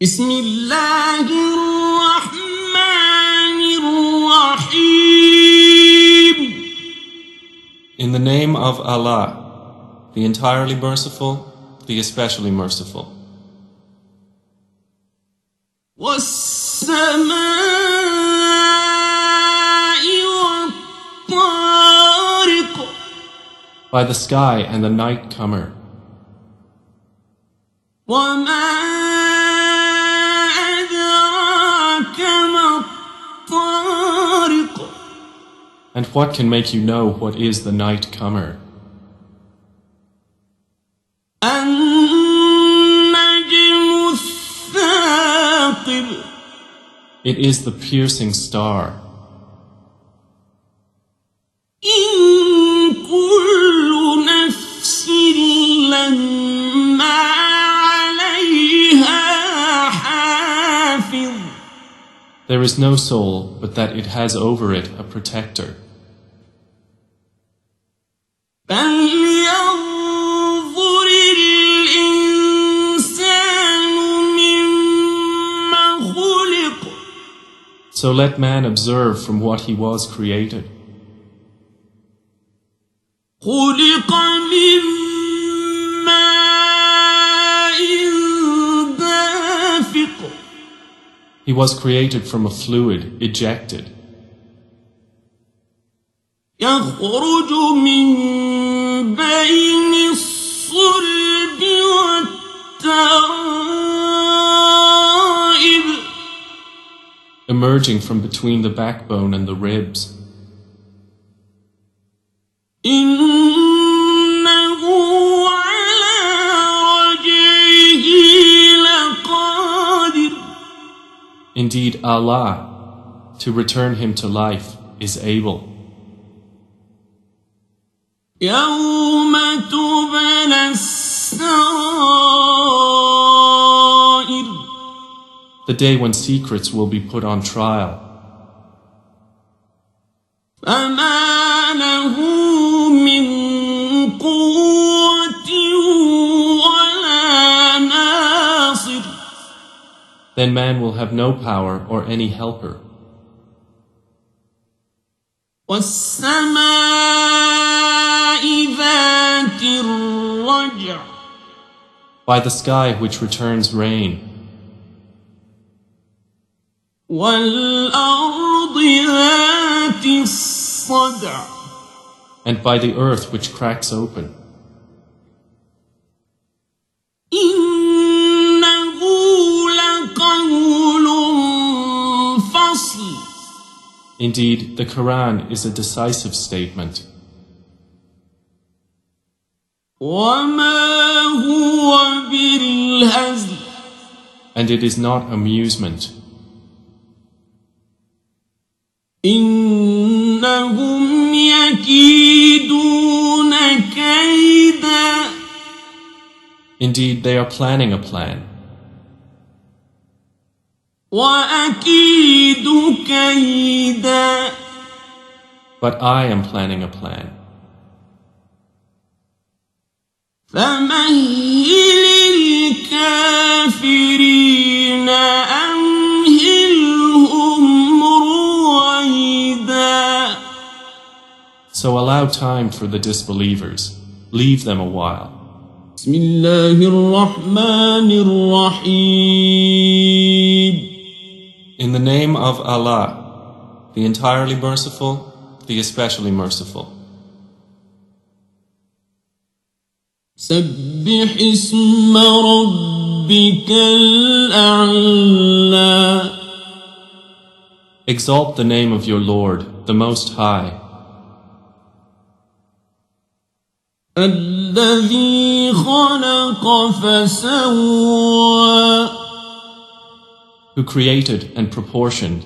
بسم الله الرحمن الرحيم. In the name of Allah, the entirely merciful, the especially merciful. والسماء والطارق. By the sky and the night comer. وما أدراك ما الطارق. And what can make you know what is the night comer? النجم الثاقب It is the piercing star. إن كل نفس لما عليها حافظ There is no soul but that it has over it a protector. فلينظر الإنسان مما خلق So let man observe from what he was created. خلق من ماء دافق He was created from a fluid, ejected. يخرج من بين الصلب والترائب Emerging from between the backbone and the ribs. إنه على رجعه لقادر Indeed, Allah, to return him to life, is able. يوم تبلى السرائر The day when secrets will be put on trial. فما له من قوة ولا ناصر Then man will have no power or any helper. والسماء ذات الرجع By the sky which returns rain. والأرض ذات الصدع And by the earth which cracks open. إنه لقول فصل Indeed, the Quran is a decisive statement. وما هو بالهزل And it is not amusement. إنهم يكيدون كيدا Indeed, they are planning a plan. وأكيد كيدا But I am planning a plan. فمهل الكافرين أمهلهم رويدا So allow time for the disbelievers. Leave them a while. بسم الله الرحمن الرحيم In the name of Allah, the entirely merciful, the especially merciful. سبح اسم ربك الأعلى Exalt the name of your Lord, the Most High, الذي خلق فسوى who created and proportioned,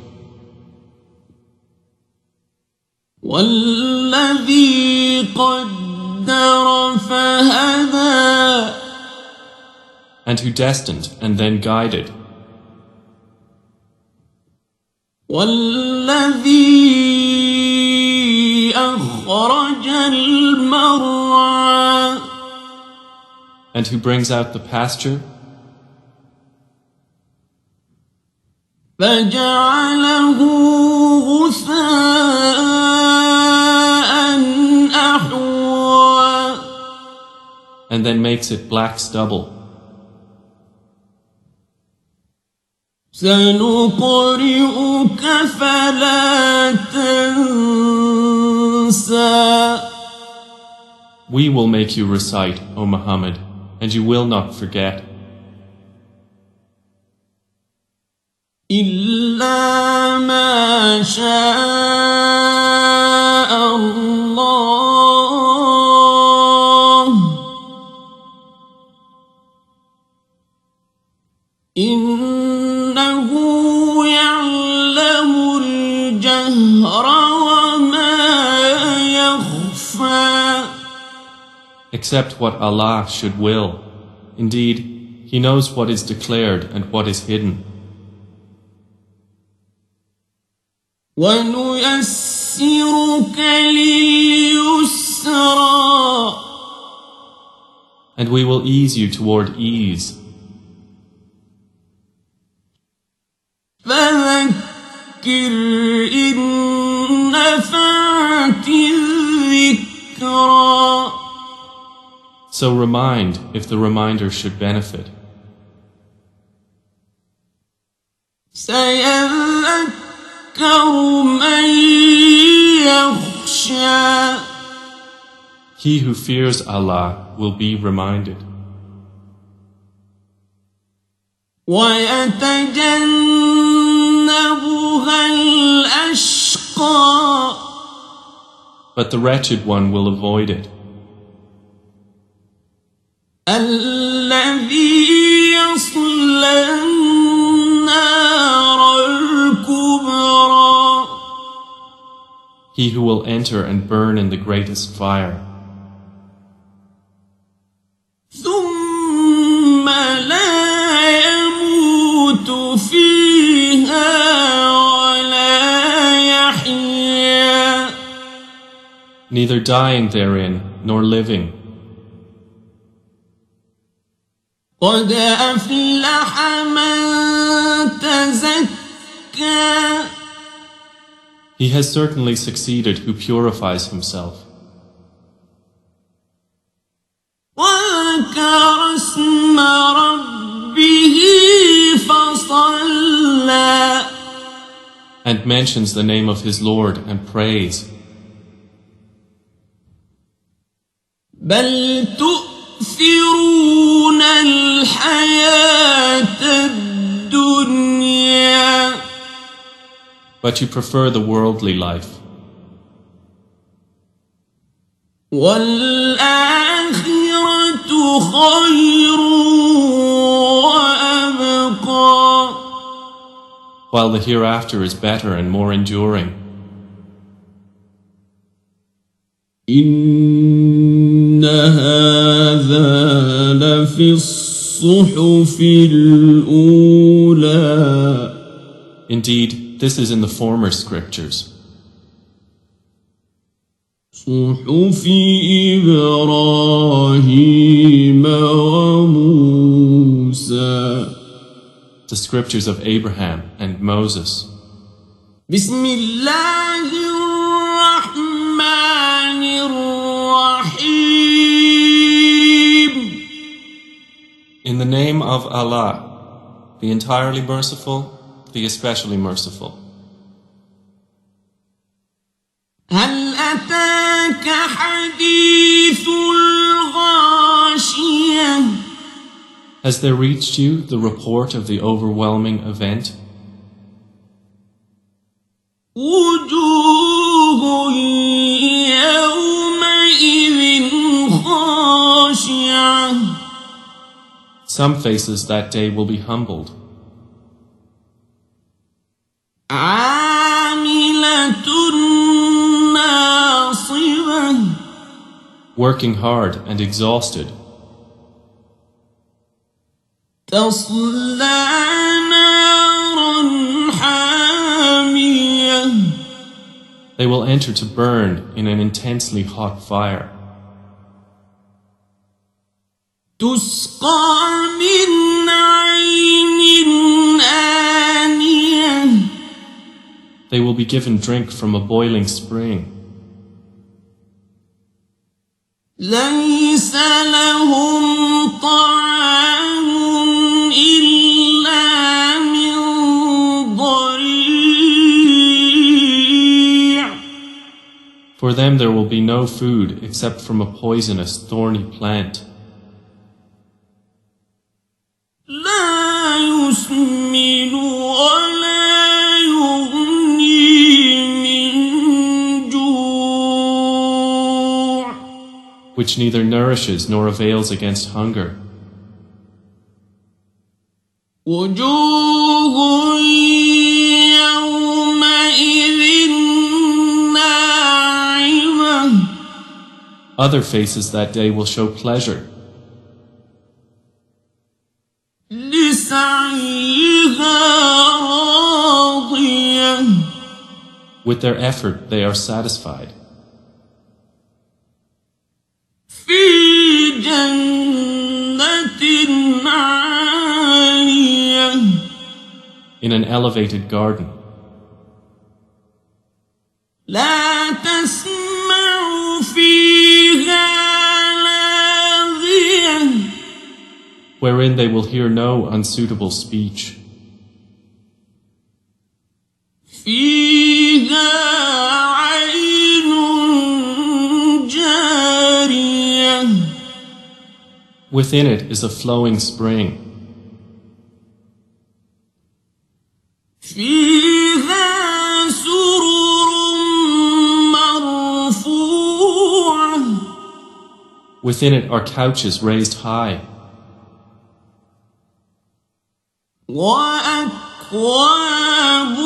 والذي قدر فهدى and who destined and then guided, والذي أخرج المرعى and who brings out the pasture فجعله غثاء أحوى and then makes it black stubble. سنقرئك فلا تنسى We will make you recite, O Muhammad, and you will not forget. إلا ما شاء except what Allah should will. Indeed, He knows what is declared and what is hidden. وَنُيَسِّرُكَ لِلْيُسْرَى And we will ease you toward ease. فَذَكِّرْ إِن نَّفَعَتِ الذِّكْرَى So remind if the reminder should benefit. سَيَذَّكَّرُ مَن يَخْشَىٰ He who fears Allah will be reminded. وَيَتَجَنَّبُهَا الْأَشْقَى But the wretched one will avoid it. الَّذِي يَصْلَى النَّارَ الْكُبْرَى He who will enter and burn in the greatest fire. ثُمَّ لَا يَمُوتُ فِيهَا وَلَا يَحْيَىٰ Neither dying therein nor living. قَدْ أَفْلَحَ مَن تَزَكَّىٰ He has certainly succeeded who purifies himself. وَذَكَرَ اسْمَ رَبِّهِ فَصَلَّىٰ And mentions the name of his Lord and prays. بَلْ تُؤْثِرُونَ الْحَيَاةَ الدُّنْيَا But you prefer the worldly life. وَالْآخِرَةُ خَيْرٌ وَأَبْقَىٰ While the hereafter is better and more enduring. إِنَّ هَٰذَا لَفِي الصُّحُفِ الْأُولَىٰ Indeed, this is in the former scriptures. صُحُفِ إِبْرَاهِيمَ وَمُوسَىٰ The scriptures of Abraham and Moses. بسم الله الرحمن الرحيم In the name of Allah, the entirely merciful, the especially merciful. هل أتاك حديث الغاشية Has there reached you the report of the overwhelming event? وجوه يومئذ خاشعة Some faces that day will be humbled, عاملة ناصبة working hard and exhausted. تصلى نارا حامية They will enter to burn in an intensely hot fire. تسقى من عين آنية They will be given drink from a boiling spring. ليس لهم طعام إلا من ضريع For them there will be no food except from a poisonous, thorny plant. لا يسمن ولا يغني من جوع Which neither nourishes nor avails against hunger. وجوه يومئذ ناعمة Other faces that day will show pleasure. لسعيها راضية With their effort they are satisfied. في جنة عالية In an elevated garden. لا تسمع فيها لاغية Wherein they will hear no unsuitable speech. فيها عين جارية Within it is a flowing spring. فيها سرر مرفوعة Within it are couches raised high. وأكواب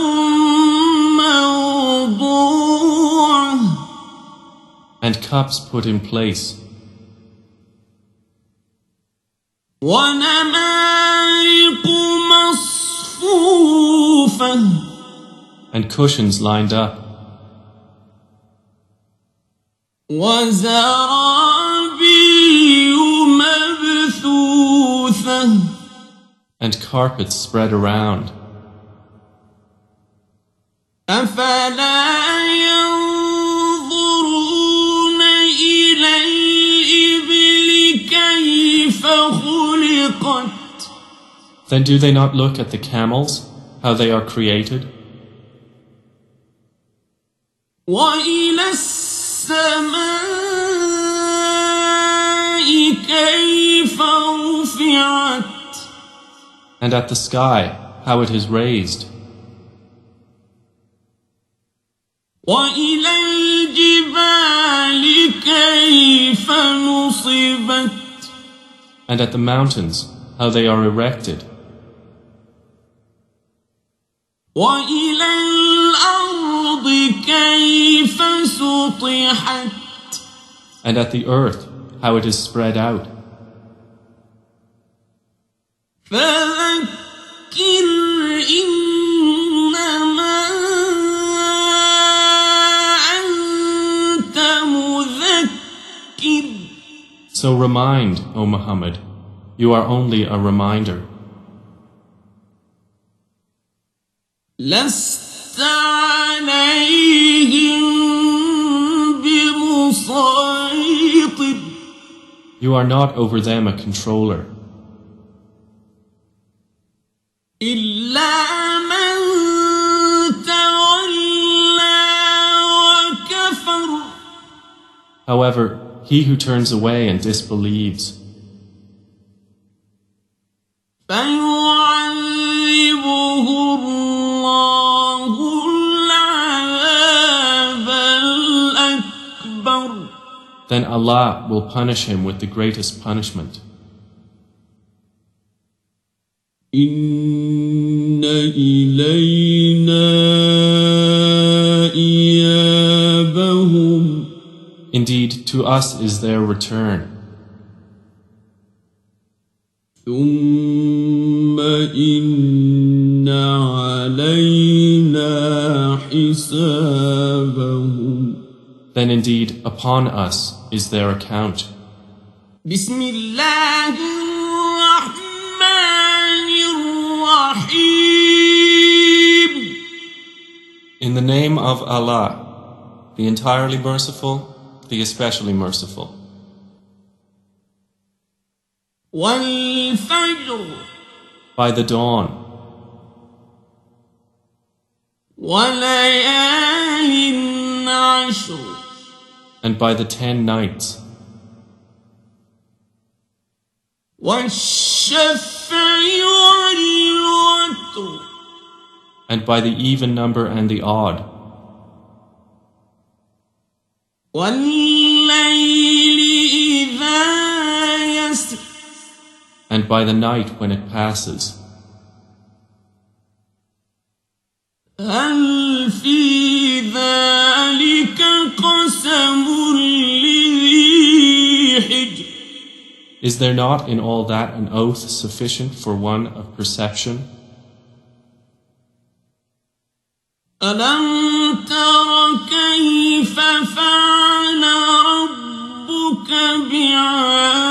موضوعة And cups put in place. ونمارق مصفوفة And cushions lined up. وزرابي مبثوثة And carpets spread around. أفلا ينظرون إلى الإبل كيف خلقت Then do they not look at the camels, how they are created? وإلى السماء كيف رفعت And at the sky, how it is raised? وإلى الجبال كيف نصبت And at the mountains, how they are erected? وإلى الأرض كيف سطحت And at the earth, how it is spread out? فذكر إنما أنت مذكر So remind, O Muhammad, you are only a reminder. لست عليهم بمسيطر You are not over them a controller. إلا من تولى وكفر However, he who turns away and disbelieves, فيعذبه الله العذاب الأكبر then Allah will punish him with the greatest punishment. إن إلينا إيابهم Indeed, to us is their return. ثم إن علينا حسابهم Then indeed, upon us is their account. بسم الله الرحمن الرحيم In the name of Allah, the entirely merciful, the especially merciful. والفجر By the dawn, وليال عشر and by the 10 nights, والشفع والوتر and by the even number and the odd, والليل إذا يسر and by the night when it passes. هل في ذلك قسم لذي Is there not in all that an oath sufficient for one of perception? ألم تر كيف فعل ربك بعاد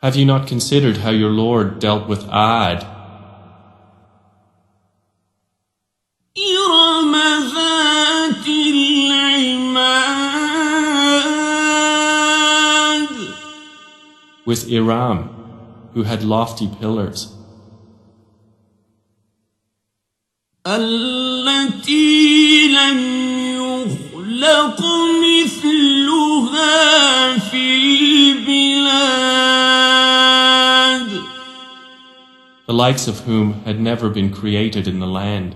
Have you not considered how your Lord dealt with Ad, إرم ذات العماد with Iram, who had lofty pillars, التي لم يخلق مثلها في البلاد the likes of whom had never been created in the land,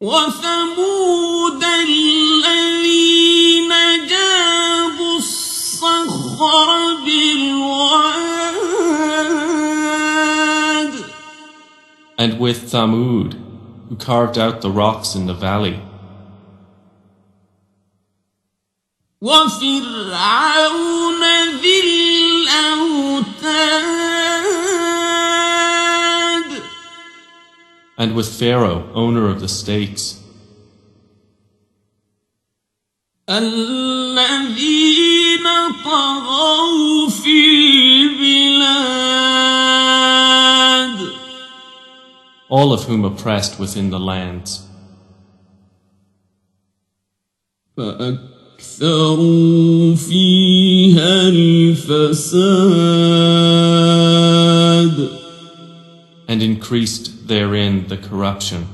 وثمود الذين جابوا الصخر بالواد and with Thamud, who carved out the rocks in the valley, وفرعون ذي الأوتاد and with Pharaoh, owner of the stakes, الذين طغوا في البلاد all of whom oppressed within the lands. فأكثروا فيها الفساد And increased therein the corruption.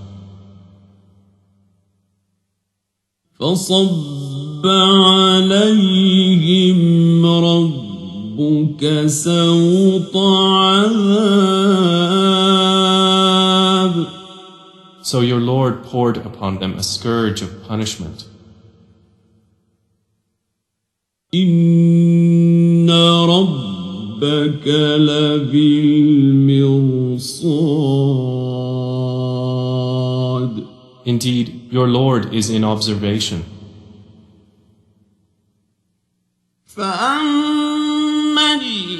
فصب عليهم ربك سوط عذاب So your Lord poured upon them a scourge of punishment. إن ربك لبالمرصاد Indeed, your Lord is in observation. فأما الإنسان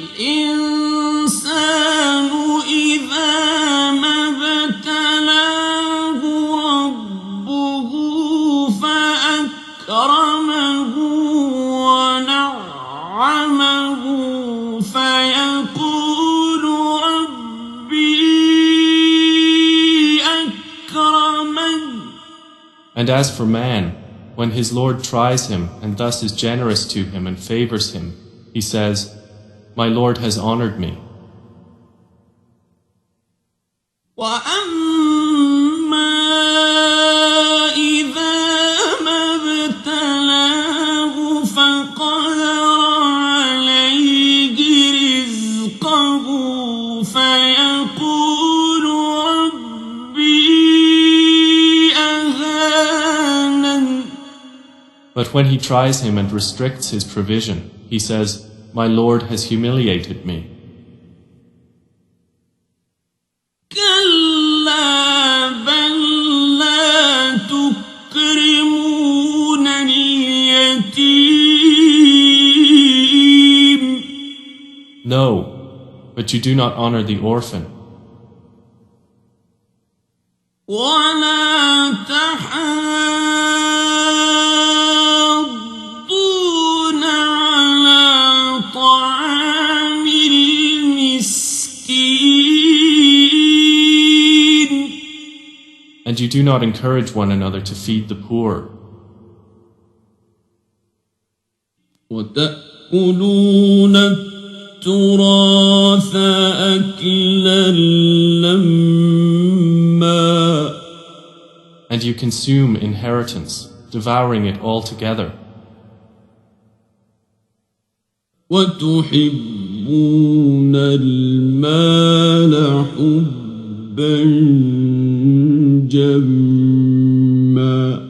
إذا ما ابتلاه ربه فأكرمه ونعمه فيقول ربي أكرمن And as for man, when his Lord tries him and thus is generous to him and favors him, he says, My Lord has honored me. وأما إذا ما ابتلاه فقدر عليه رزقه فيقول ربي أهانن But when he tries him and restricts his provision, he says, My Lord has humiliated me. كلا بل لا تكرمون اليتيم No, but you do not honor the orphan, ولا تحاضون على طعام المسكين and you do not encourage one another to feed the poor, وتأكلون التراث أكلا لما and you consume inheritance, devouring it all together, وتحبون المال حبا جما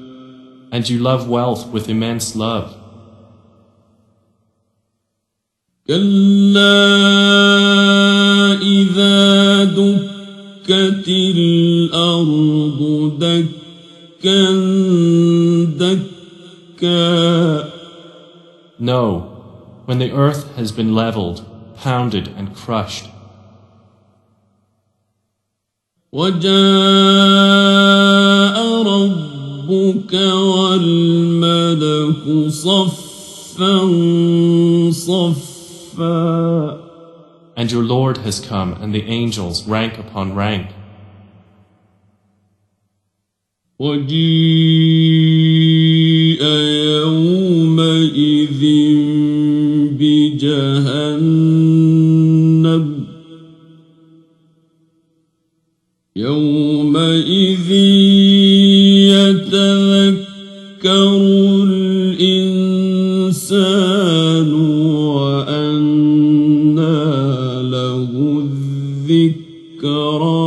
and you love wealth with immense love. كلا إذا دكت الأرض دكا دكا No, when the earth has been leveled, pounded and crushed. وجاء ربك والملك صفا صفا And your Lord has come, and the angels rank upon rank. وجيء يومئذ بجهنم يومئذ يتذكر الإنسان وأنى له الذكرى.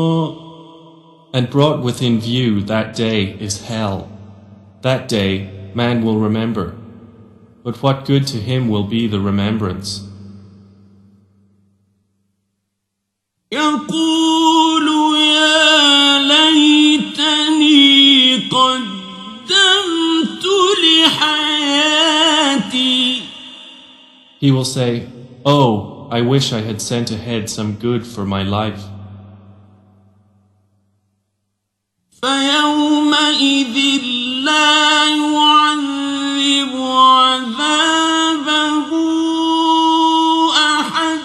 And brought within view that day is hell. That day man will remember. But what good to him will be the remembrance? يقول يا ليتني قدمت لحياتي. He will say, "Oh, I wish I had sent ahead some good for my life." فيومئذ لا يعذب عذابه أحد.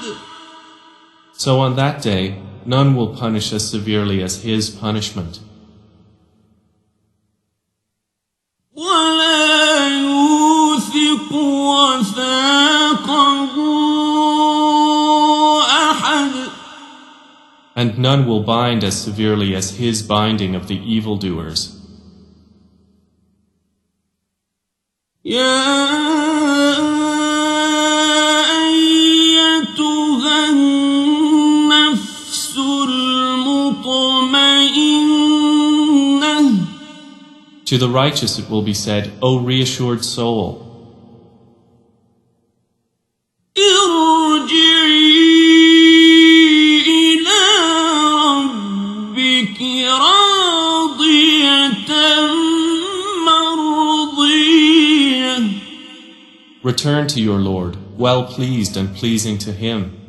So on that day, none will punish as severely as his punishment. ولا يوثق وثاقه أحد. And none will bind as severely as his binding of the evildoers. يا أيتها النفس المطمئنة. To the righteous it will be said, O reassured soul, return to your Lord, well pleased and pleasing to Him.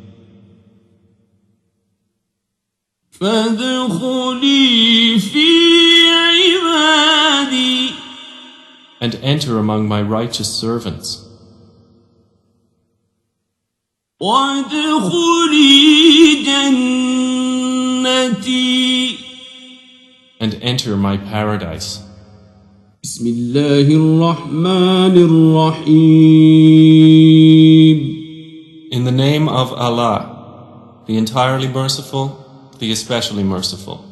فادخلي في عبادي. And enter among my righteous servants. وادخلي جنتي. And enter my paradise. بسم الله الرحمن الرحيم. In the name of Allah, the entirely merciful, the especially merciful.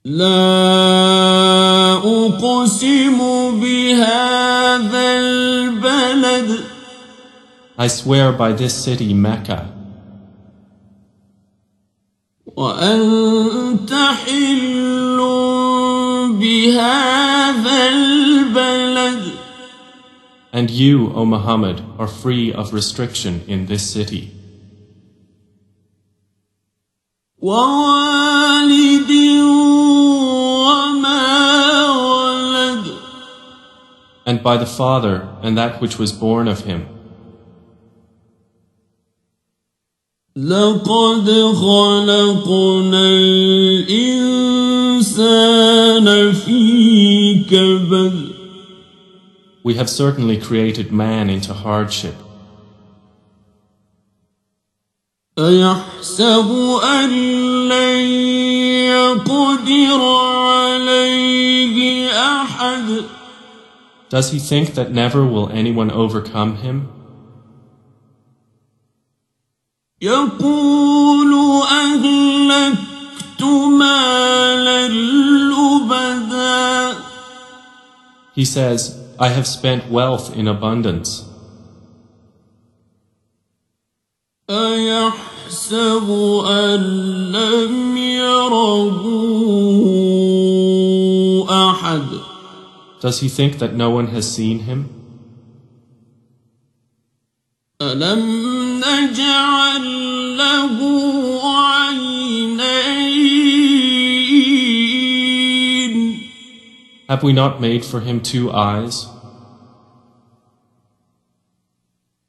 لا أقسم بهذا البلد. I swear by this city, Mecca, وأنت حل بهذا البلد. and you, O Muhammad, are free of restriction in this city. ووالد وما ولد. And by the Father and that which was born of him. لقد خلقنا الإنسان في كبد. We have certainly created man into hardship. أيحسب أن لن يقدر عليه أحد. Does he think that never will anyone overcome him? يقول أهلكت مالا لبدا. He says, I have spent wealth in abundance. أيحسب أن لم يره أحد. Does he think that no one has seen him? ألم نجعل له عينين. Have we not made for him 2 eyes?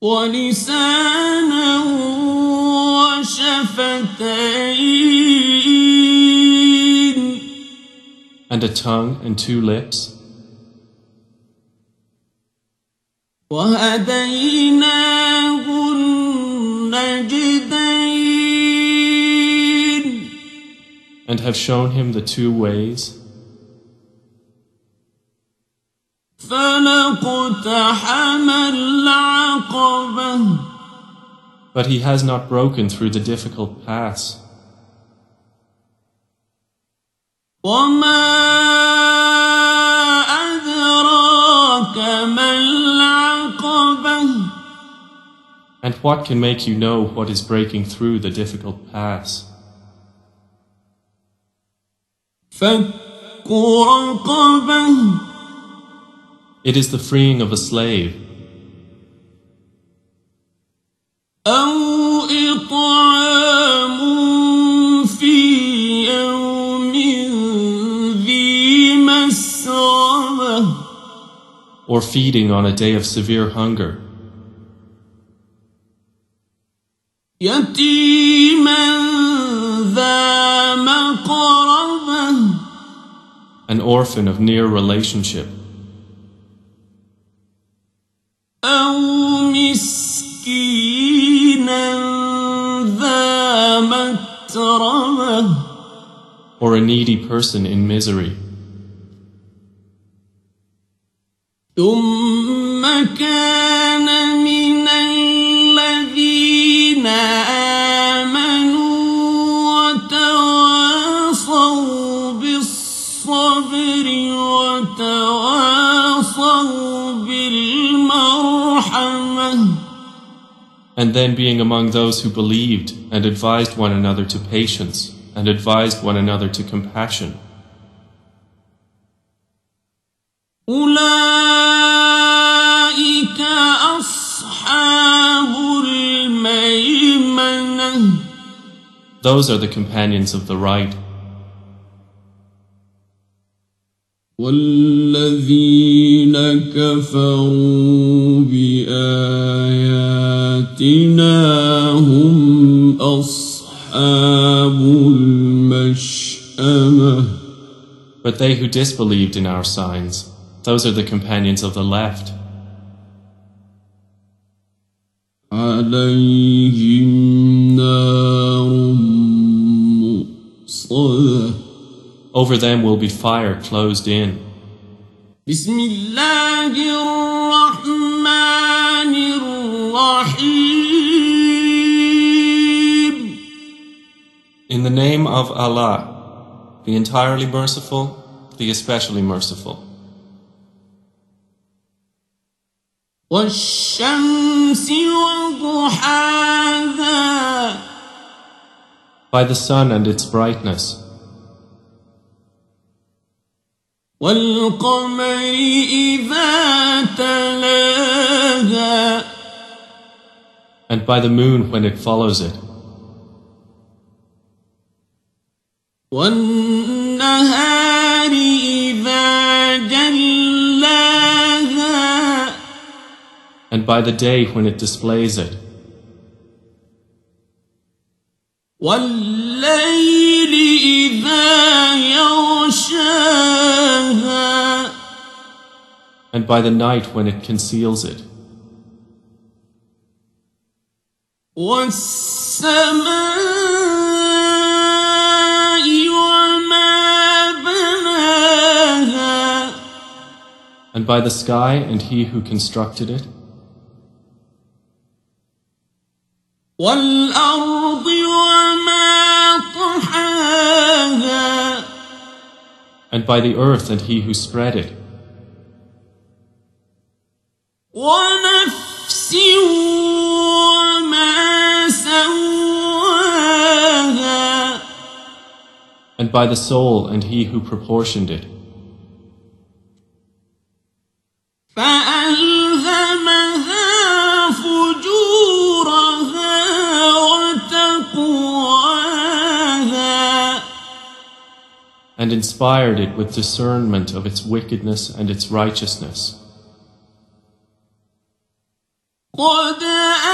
ولسانا وشفتين And a tongue and 2 lips? وهديناه النجدين And have shown him the 2 ways? فلاقتحم العقبة But he has not broken through the difficult pass. وما أدراك ما العقبة And what can make you know what is breaking through the difficult pass? فك رقبة It is the freeing of a slave, أو إطعام في يوم ذي مسغبة or feeding on a day of severe hunger, يتيما ذا مقربة an orphan of near relationship, أو مسكينا ذا متربة or a needy person in misery. ثم كان من الذين آمنوا وتواصوا بالصبر وتواصوا بالمرحمة And then being among those who believed and advised one another to patience and advised one another to compassion. أولئك أصحاب الميمنة Those are the companions of the right. والذين كفروا بآياتنا هم أصحاب المشأمة But they who disbelieved in our signs, those are the companions of the left. عليهم نار مؤصدة Over them will be fire closed in. بسم الله الرحمن الرحيم In the name of Allah, the entirely merciful, the especially merciful. والشمس وضحاها By the sun and its brightness, والقمر إذا تلاها and by the moon when it follows it, والنهار إذا جلاها and by the day when it displays it, والليل إذا يغشاها and by the night when it conceals it, والسماء وما بناها and by the sky and he who constructed it, والأرض وما طحاها and by the earth and he who spread it, ونفس وما سواها and by the soul and he who proportioned it, فألهمها فجورها وتقواها and inspired inspired it with discernment of its wickedness and its righteousness. قد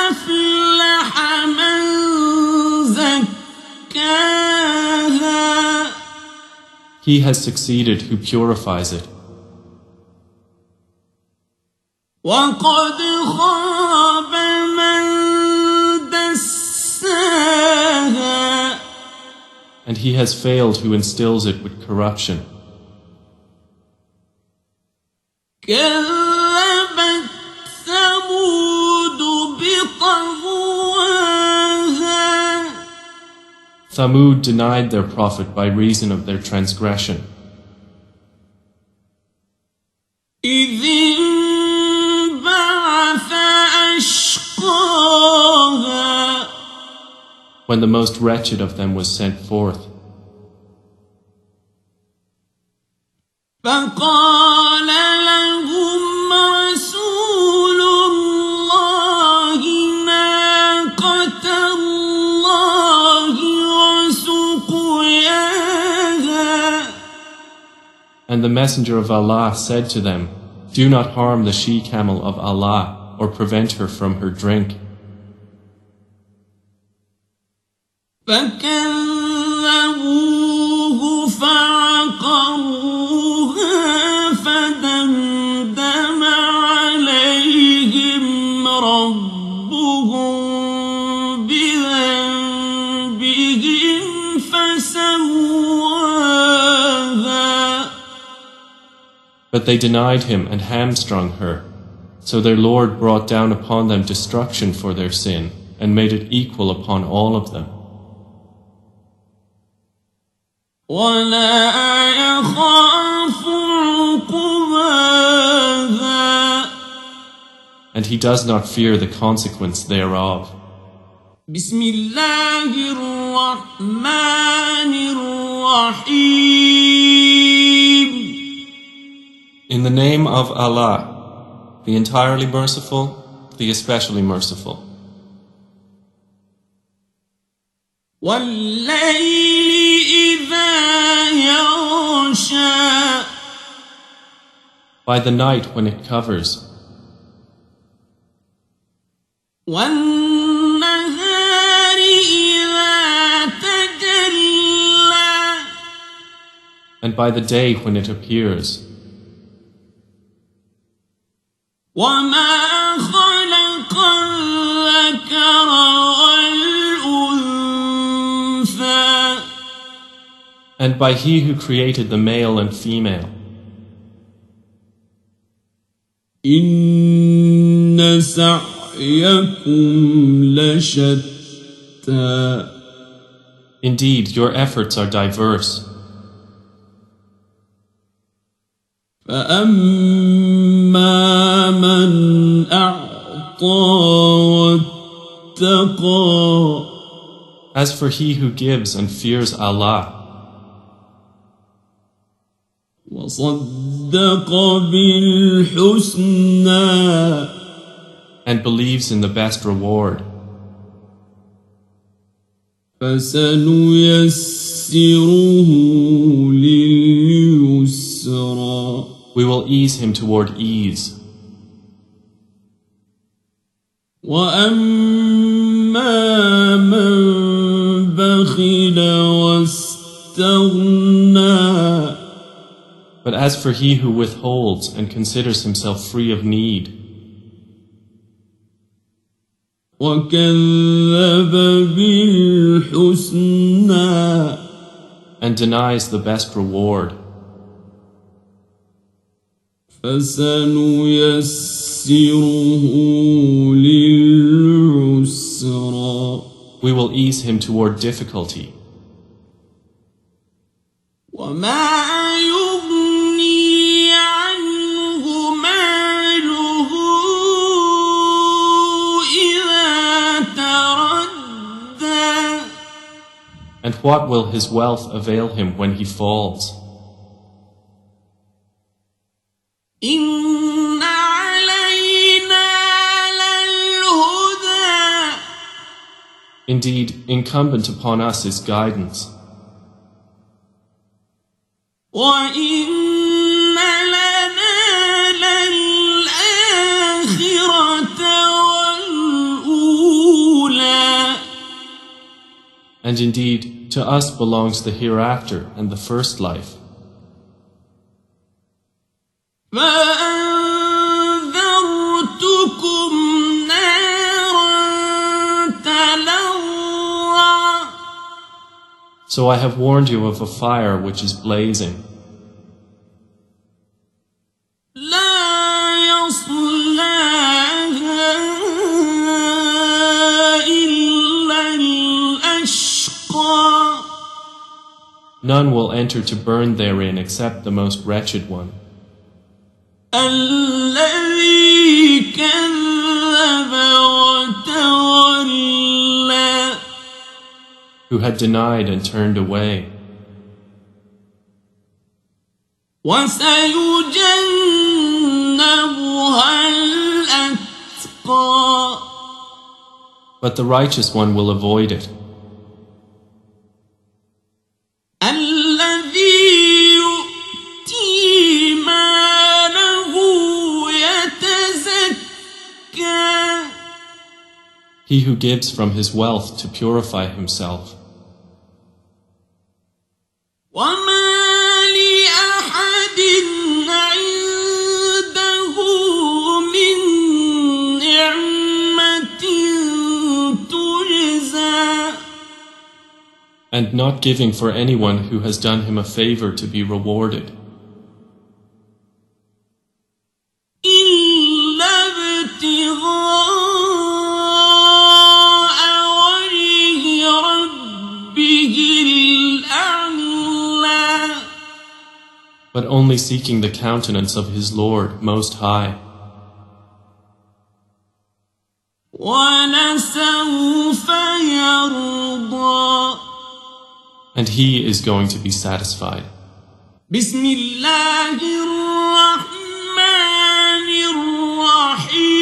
أفلح من زكاها. He has succeeded who purifies it. وقد خاب من دساها. And he has failed who instills it with corruption. كذبت ثمود بطغواها. Thamud denied their prophet by reason of their transgression. إذ انبعث أشقاها. When the most wretched of them was sent forth. فقال لهم رسول الله ناقة الله وسقياها. And the messenger of Allah said to them, "Do not harm the she-camel of Allah or prevent her from her drink." فكذبوه فعقروها فدمدم عليهم ربهم بذنبهم فسواها. But they denied him and hamstrung her. So their Lord brought down upon them destruction for their sin and made it equal upon all of them. ولا يخاف عقباها. And he does not fear the consequence thereof. بسم الله الرحمن الرحيم. In the name of Allah, the entirely merciful, the especially merciful. والليل إذا يغشى. By the night when it covers. والنهار إذا تجلى. And by the day when it appears. وما خلق الذكر والأنثى. And by he who created the male and female. إن سعيكم لشتى. Indeed, your efforts are diverse. فأما من أعطى واتقى. As for he who gives and fears Allah. وصدق بالحسنى. And believes in the best reward. فسنيسره لليسرى. We will ease him toward ease. وأما من بخل واستغنى. But as for he who withholds and considers himself free of need. وكذب بالحسنى. And denies the best reward. فسنيسره للعسرى. We will ease him toward difficulty. وما يغني عنه ماله إذا تردى. And what will his wealth avail him when he falls? إن علينا للهدى. Indeed, incumbent upon us is guidance. وإن لنا للآخرة والأولى. And indeed, to us belongs the hereafter and the first life. فأنذرتكم نارا تلظى. So I have warned you of a fire which is blazing. لا يصلاها إلا الأشقى. None will enter to burn therein except the most wretched one. الذي كذب وتولى. Who had denied and turned away. وسيجنبها الأتقى. But the righteous one will avoid it. الذي يؤتي ماله يتزكى. He who gives from his wealth to purify himself. وما لأحد عنده من نعمة تجزى. And not giving for anyone who has done him a favor to be rewarded. إلا ابتغاء وجه ربه الأعلى. But only seeking the countenance of his Lord Most High. ولسوف يرضى. And he is going to be satisfied. بسم الله الرحمن الرحيم.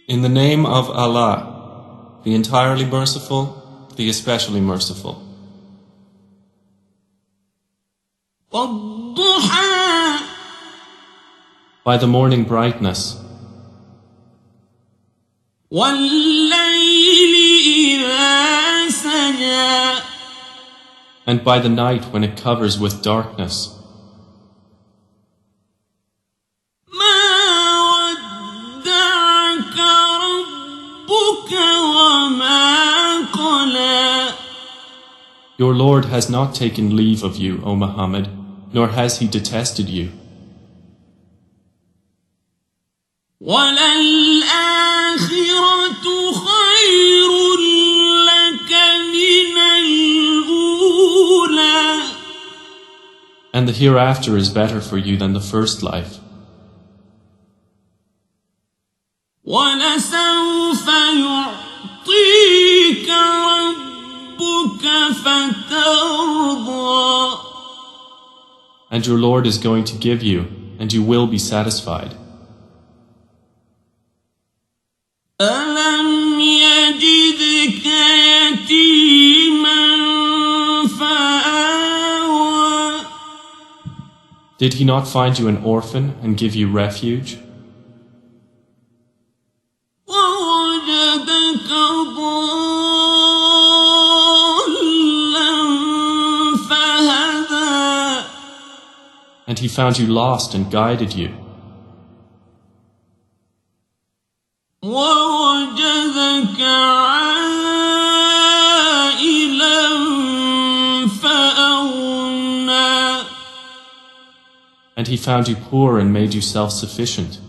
In the name of Allah, the entirely merciful, the especially merciful. والضحى. By the morning brightness. والليل إذا سجى. And by the night when it covers with darkness. ما ودعك ربك وما قلى. Your Lord has not taken leave of you, O Muhammad, nor has he detested you. وَلَلْآخِرَةُ خَيْرٌ لَكَ مِنَ الْأُولَى. And the hereafter is better for you than the first life. وَلَسَوْفَ يُعْطِيكَ رَبُّكَ فَتَرْضَى. And your Lord is going to give you, and you will be satisfied. أَلَمْ يَجِدْكَ يَتِيمًا فَآوَى. Did he not find you an orphan and give you refuge? وَوَجَدَكَ ضَالًّا فَهَدَى. And he found you lost and guided you. وَوَجَدَكَ عَائِلًا فَأَغْنَى. And he found you poor and made you self-sufficient.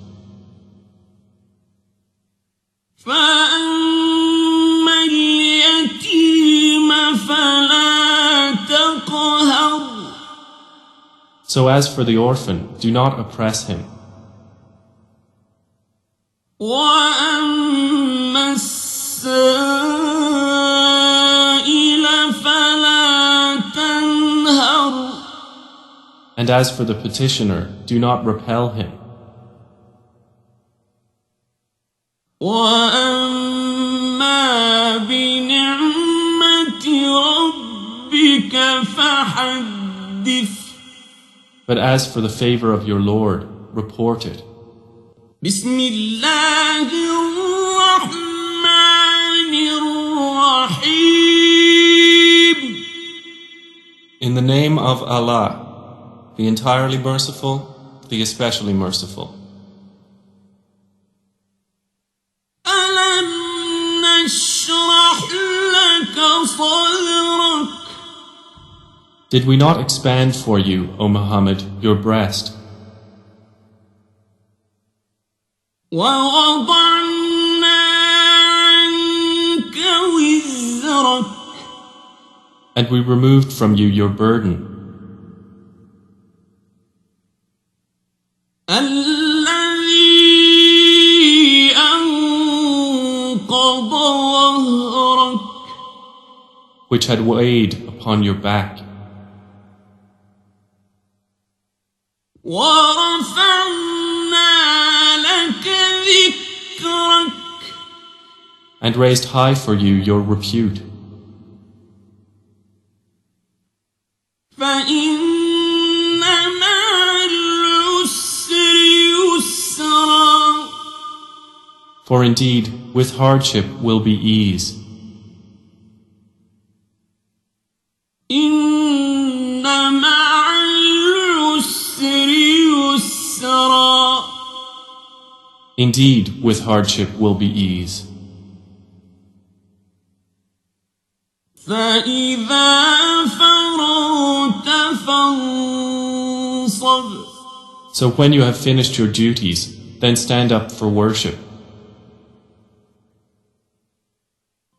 فَأَمَّا الْيَتِيمَ فَلَا تَقْهَرْ. So as for the orphan, do not oppress him. وَأَمَّا السَّائِلَ فَلَا تَنْهَرْ. And as for the petitioner, do not repel him. وَأَمَّا بِنِعْمَةِ رَبِّكَ ربك فحدث. But as for the favor of your Lord, report it. بسم الله الرحمن الرحيم. In the name of Allah, the entirely merciful, the especially merciful. ألم نشرح لك صدرك. Did we not expand for you, O Muhammad, your breast? ووضعنا عنك وزرك. And we removed from you your burden, الذي أنقض ظهرك. which had weighed upon your back. ورفعنا لك ذكرك. And raised high for you your repute. فإن مع العسر يسرا. For indeed, with hardship will be ease. إن مع العسر يسرا. Indeed, with hardship will be ease. فإذا فرغت فانصب. So when you have finished your duties, then stand up for worship.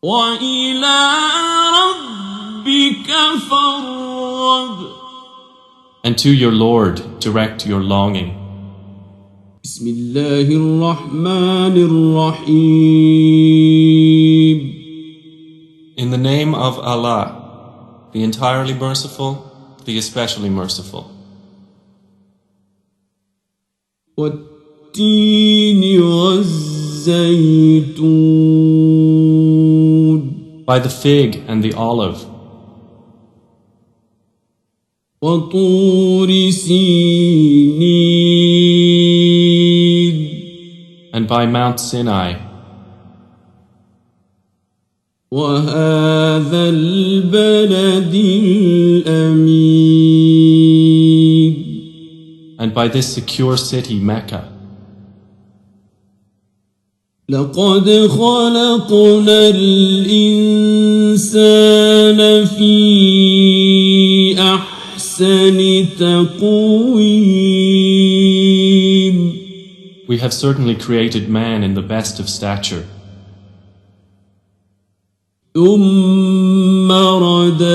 وإلى ربك فارغب. And to your Lord direct your longing. بسم الله الرحمن الرحيم. In the name of Allah, the entirely merciful, the especially merciful. والتين والزيتون. By the fig and the olive, وطور سينين. and by Mount Sinai, وهذا البلد الأمين. and by this secure city Mecca. لقد خلقنا الإنسان في أحسن تقويم. We have certainly created man in the best of stature. ثم رددناه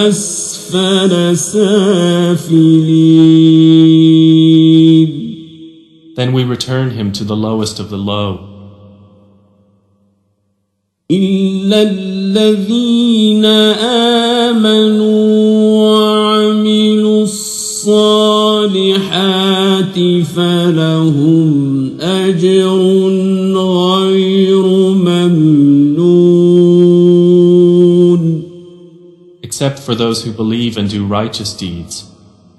أسفل سافلين. Then we return him to the lowest of the low. إلا الذين آمنوا وعملوا الصالحات فلهم أجر غير ممنون. Except for those who believe and do righteous deeds,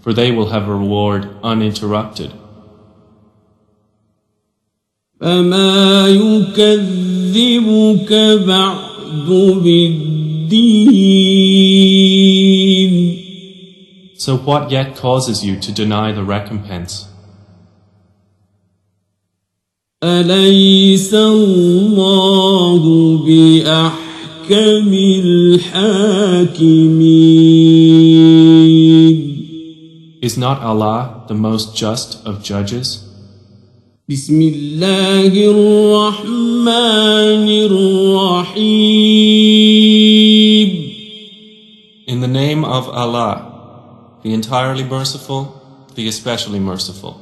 for they will have a reward uninterrupted. فما يكذبك بعد بالدين. So what yet causes you to deny the recompense? أليس الله بأحكم الحاكمين. Is not Allah the most just of judges? بسم الله الرحمن الرحيم. In the name of Allah, the entirely merciful, the especially merciful.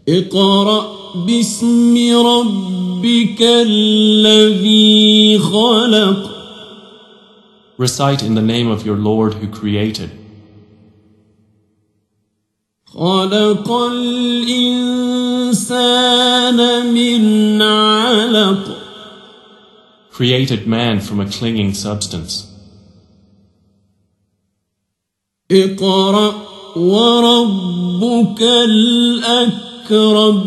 اقرأ باسم ربك الذي خلق. Recite in the name of your Lord who created. خلق الإنسان من علق. created man from a clinging substance. اقرأ وربك الأكرم.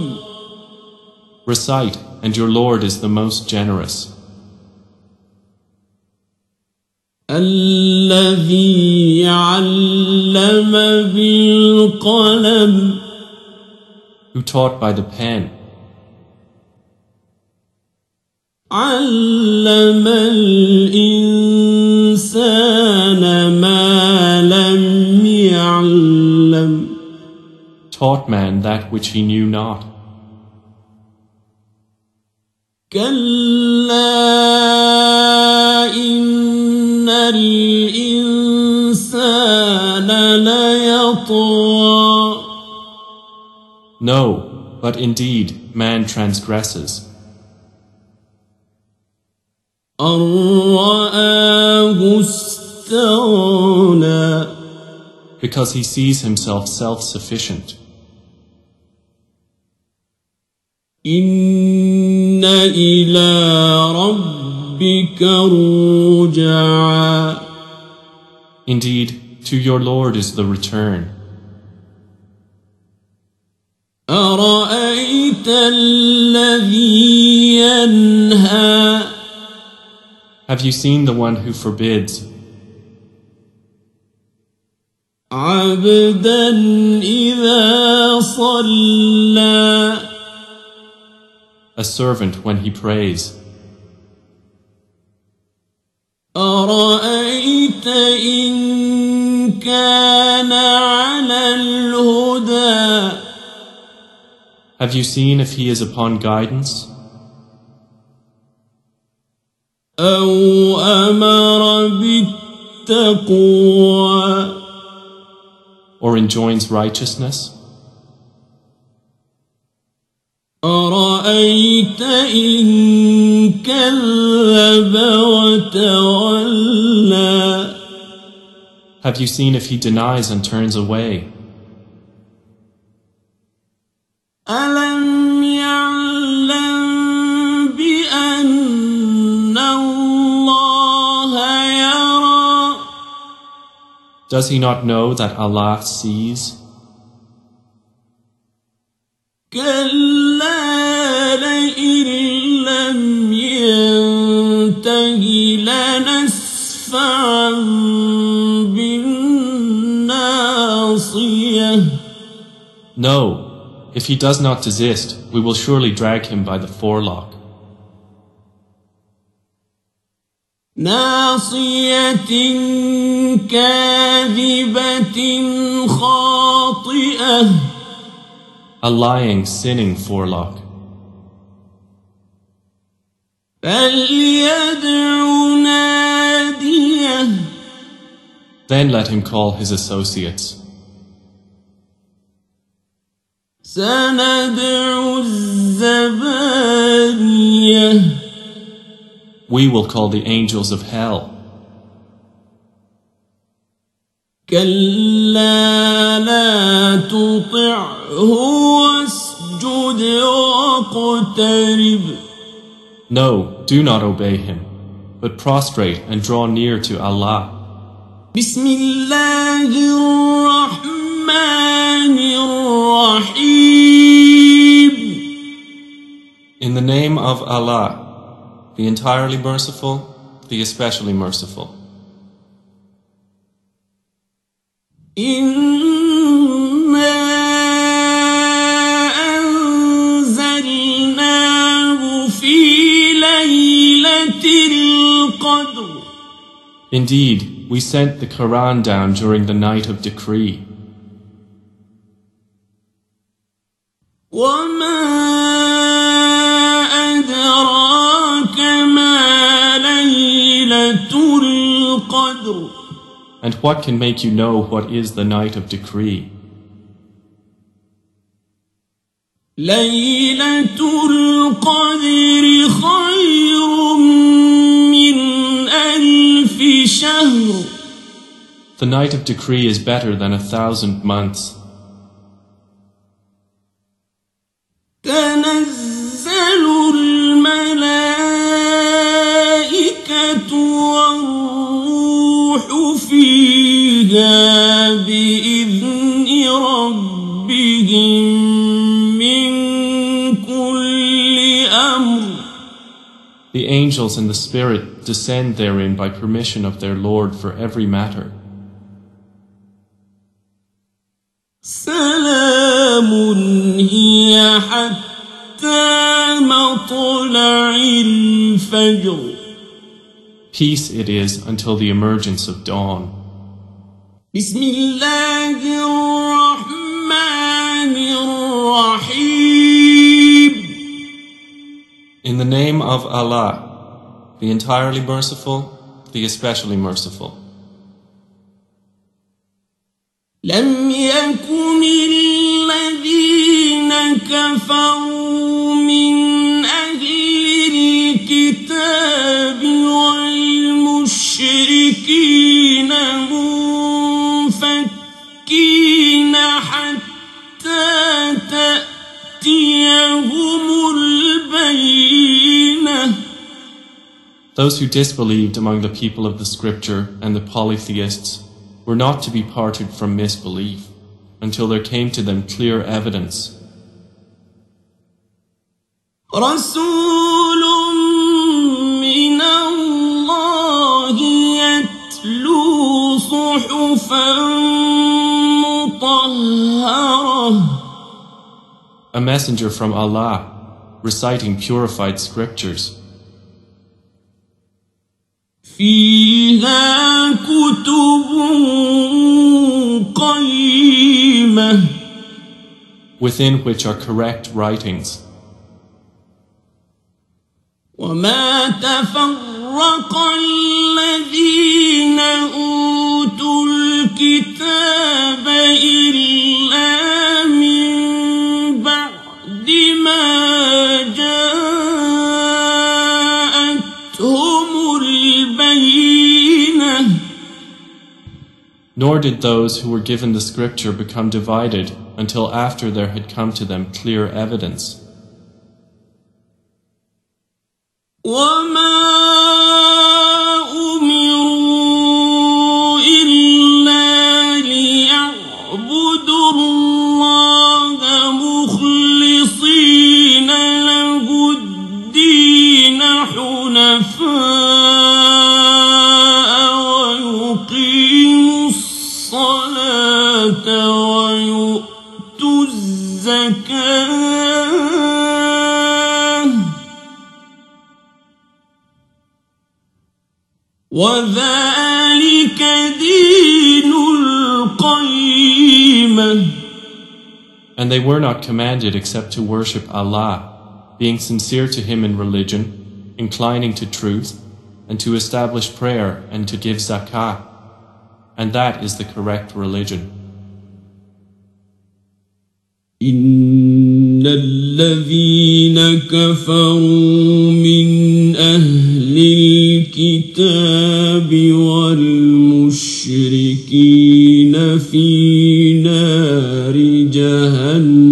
Recite, and your Lord is the most generous. الذي علم بالقلم. Who taught by the pen. علم الإنسان ما لم يعلم. Taught man that which he knew not. كلا إن الإنسان ليطغى. No, but indeed man transgresses. أن رآه استغنى. Because he sees himself self-sufficient. إن إلى ربك الرجعى. Indeed, to your Lord is the return. أرأيت الذي ينهى. Have you seen the one who forbids? عبدا إذا صلى. A servant when he prays. أرأيت إن كان على الهدى. Have you seen if he is upon guidance? أو أمر بالتقوى. Or enjoins righteousness? أرأيت إن كذب وتولى. Have you seen if he denies and turns away? ألم يعلم بأن الله يرى. Does he not know that Allah sees? كلا لئن لم ينته لنسفعا بالناصية. No, if he does not desist, we will surely drag him by the forelock. ناصية كاذبة خاطئة. A lying, sinning forelock. فليدع ناديه. Then let him call his associates. سندع الزبانية. We will call the angels of hell. كلا لا تطعه واسجد واقترب. No, do not obey him, but prostrate and draw near to Allah. بسم الله الرحمن الرحيم. In the name of Allah, the entirely merciful, the especially merciful. إنا أنزلناه في ليلة القدر. Indeed, we sent the Quran down during the night of decree. وما أدراك ما ليلة القدر. And what can make you know what is the night of decree? ليلة القدر خير من ألف شهر. The night of decree is better than 1,000 months. تنزل الملائكة بإذن ربهم من كل أمر. The angels and the Spirit descend therein by permission of their Lord for every matter. سلام هي حتى مطلع الفجر. Peace it is until the emergence of dawn. بسم الله الرحمن الرحيم. In the name of Allah, the entirely merciful, the especially merciful. لم يكن الذين كفروا من أهل الكتاب والمشركين منفكين حتى تأتيهم البينة. Those who disbelieved among the people of the scripture and the polytheists were not to be parted from misbelief until there came to them clear evidence. رسول من الله يتلو صحفا مطهرة. A messenger from Allah reciting purified scriptures. فيها كتب قيمة. Within which are correct writings. وما تفرق الذين أوتوا الكتاب إلا من بعد ما جاءتهم البينة. Nor did those who were given the scripture become divided until after there had come to them clear evidence. وما أمروا إلا ليعبدوا الله مخلصين له الدين حنفاء ويقيموا الصلاة ويؤتوا الزكاة وذلك دين القيمة. And they were not commanded except to worship Allah, being sincere to Him in religion, inclining to truth, and to establish prayer and to give zakah. And that is the correct religion. إن الذين كفروا من أهل الكتاب والمشركين في نار جهنم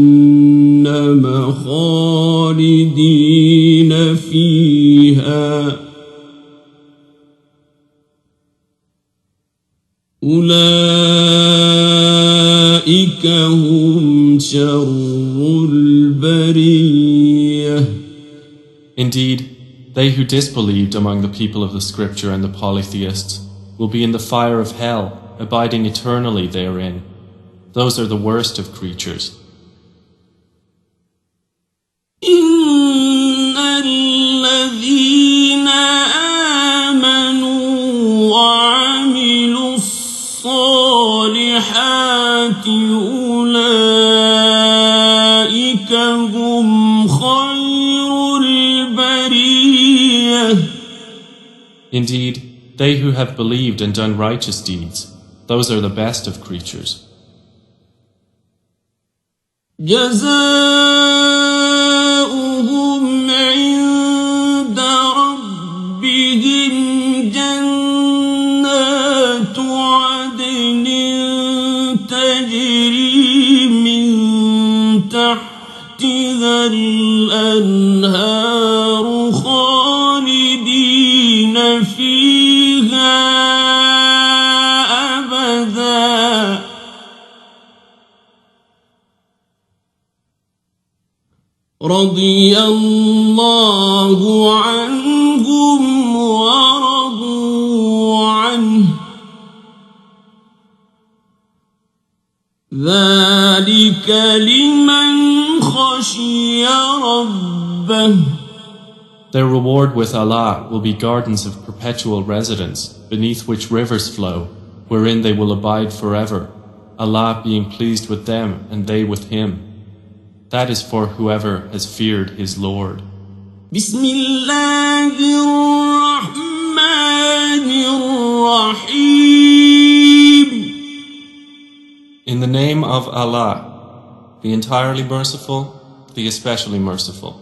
خالدين فيها أولئك هم شر البرية. Indeed, they who disbelieved among the people of the scripture and the polytheists will be in the fire of hell, abiding eternally therein. Those are the worst of creatures. إن الذين آمنوا وعملوا الصالحات أولئك هم خير البرية. Indeed, they who have believed and done righteous deeds, those are the best of creatures. جزاؤهم عند ربهم جنات عدن تجري من تحتها الأنهار خالدين فيها أبدا رضي الله عنهم ورضوا عنه ذلك لمن خشي ربه. Their reward with Allah will be gardens of perpetual residence, beneath which rivers flow, wherein they will abide forever, Allah being pleased with them and they with Him. That is for whoever has feared his Lord. بسم الله الرحمن الرحيم. In the name of Allah, the entirely merciful, the especially merciful.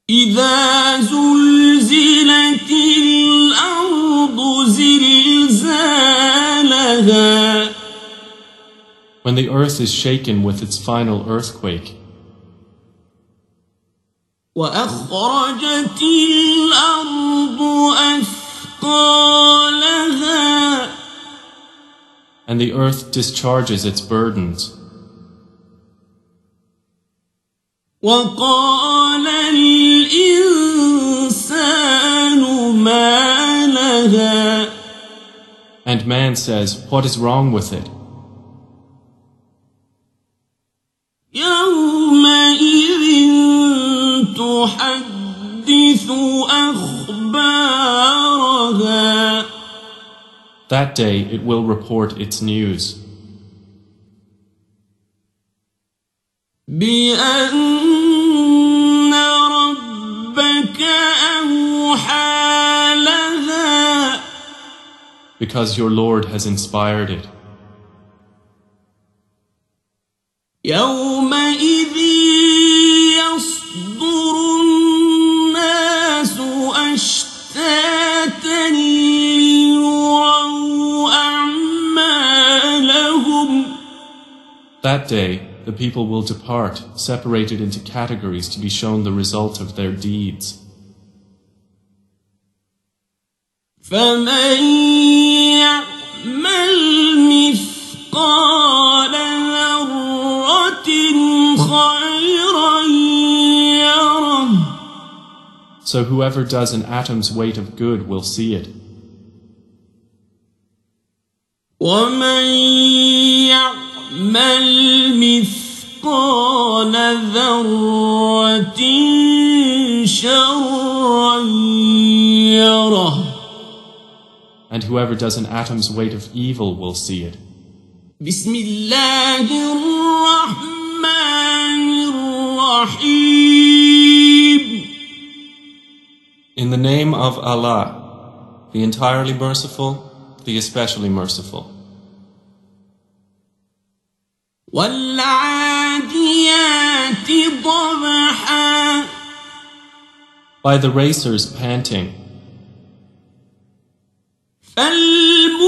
إذا زلزلت الأرض زلزالها. When the earth is shaken with its final earthquake. وأخرجت الأرض أثقالها. And the earth discharges its burdens. وقال الإنسان ما لها. And man says, what is wrong with it? يومئذ تحدث أخبارها. That day it will report its news. بأن ربك أوحى لها. Because your Lord has inspired it. يومئذ يصدر الناس أشتاتا ليروا أعمالهم. That day the people will depart, separated into categories to be shown the result of their deeds. فمن يعمل مثقال ذرة خيرا يره. So whoever does an atom's weight of good will see it. ومن يعمل مثقال ذرة شرا يره. And whoever does an atom's weight of evil will see it. بسم الله الرحمن الرحيم. In the name of Allah, the entirely merciful, the especially merciful. والعاديات ضبحا. By the racers panting. فالموريات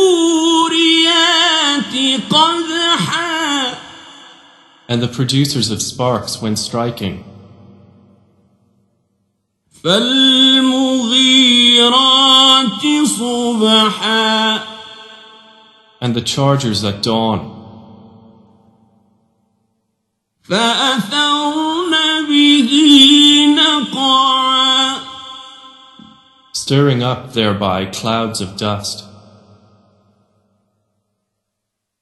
قدحا. And the producers of sparks when striking. فالمغيرات صبحا. And the chargers at dawn. فأثرن به نقعا. Stirring up thereby clouds of dust.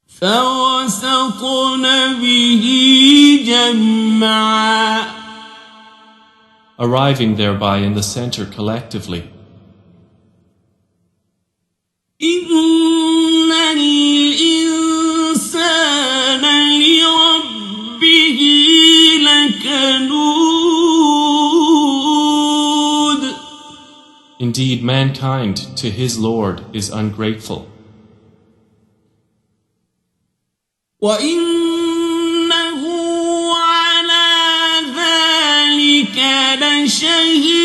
فوسطن به جمعا. Arriving thereby in the center collectively. إن الإنسان لربه لكنود. Indeed, mankind to his Lord is ungrateful. وإنه على ذلك لشهيد.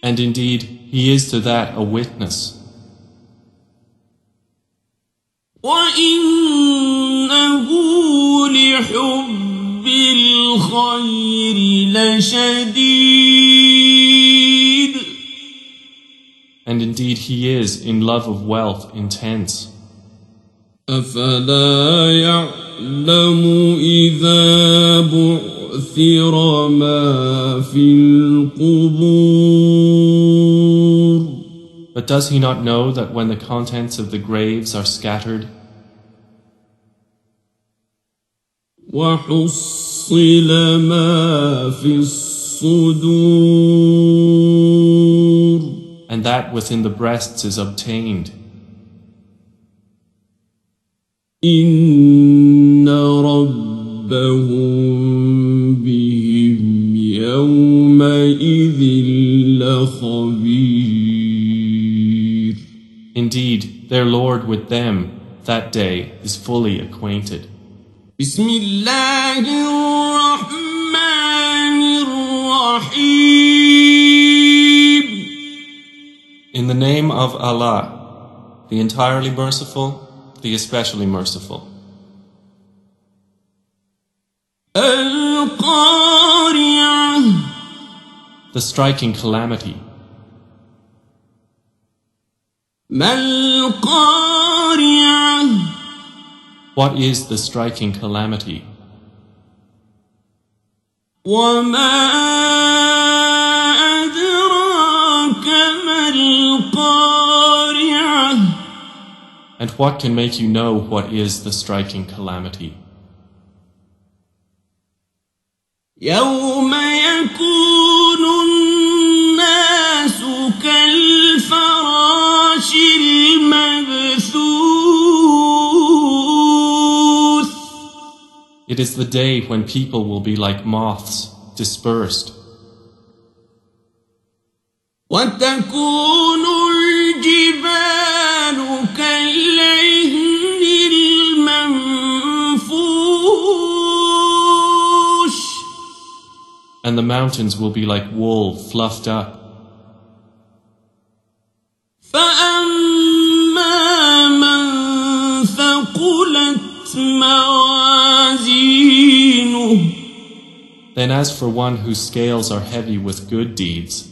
And indeed, he is to that a witness. وإنه لحب الخير لشديد. And indeed he is, in love of wealth, intense. أفلا يعلم إذا بعثر ما في القبور But does he not know that when the contents of the graves are scattered, وحصل ما في الصدور and that within the breasts is obtained, إن ربهم بهم يومئذ لخبير indeed, their Lord with them that day is fully acquainted. بسم الله الرحمن الرحيم In the name of Allah, the entirely merciful, the especially merciful. القارعة The striking calamity. ما القارعة What is the striking calamity? وما أدراك ما القارعة And what can make you know what is the striking calamity? يوم يكون الناس كالفراش المبثوث It is the day when people will be like moths, dispersed, وتكون الجبال كالعهن المنفوش and the mountains will be like wool fluffed up. فأما من ثقلت موازينه Then as for one whose scales are heavy with good deeds,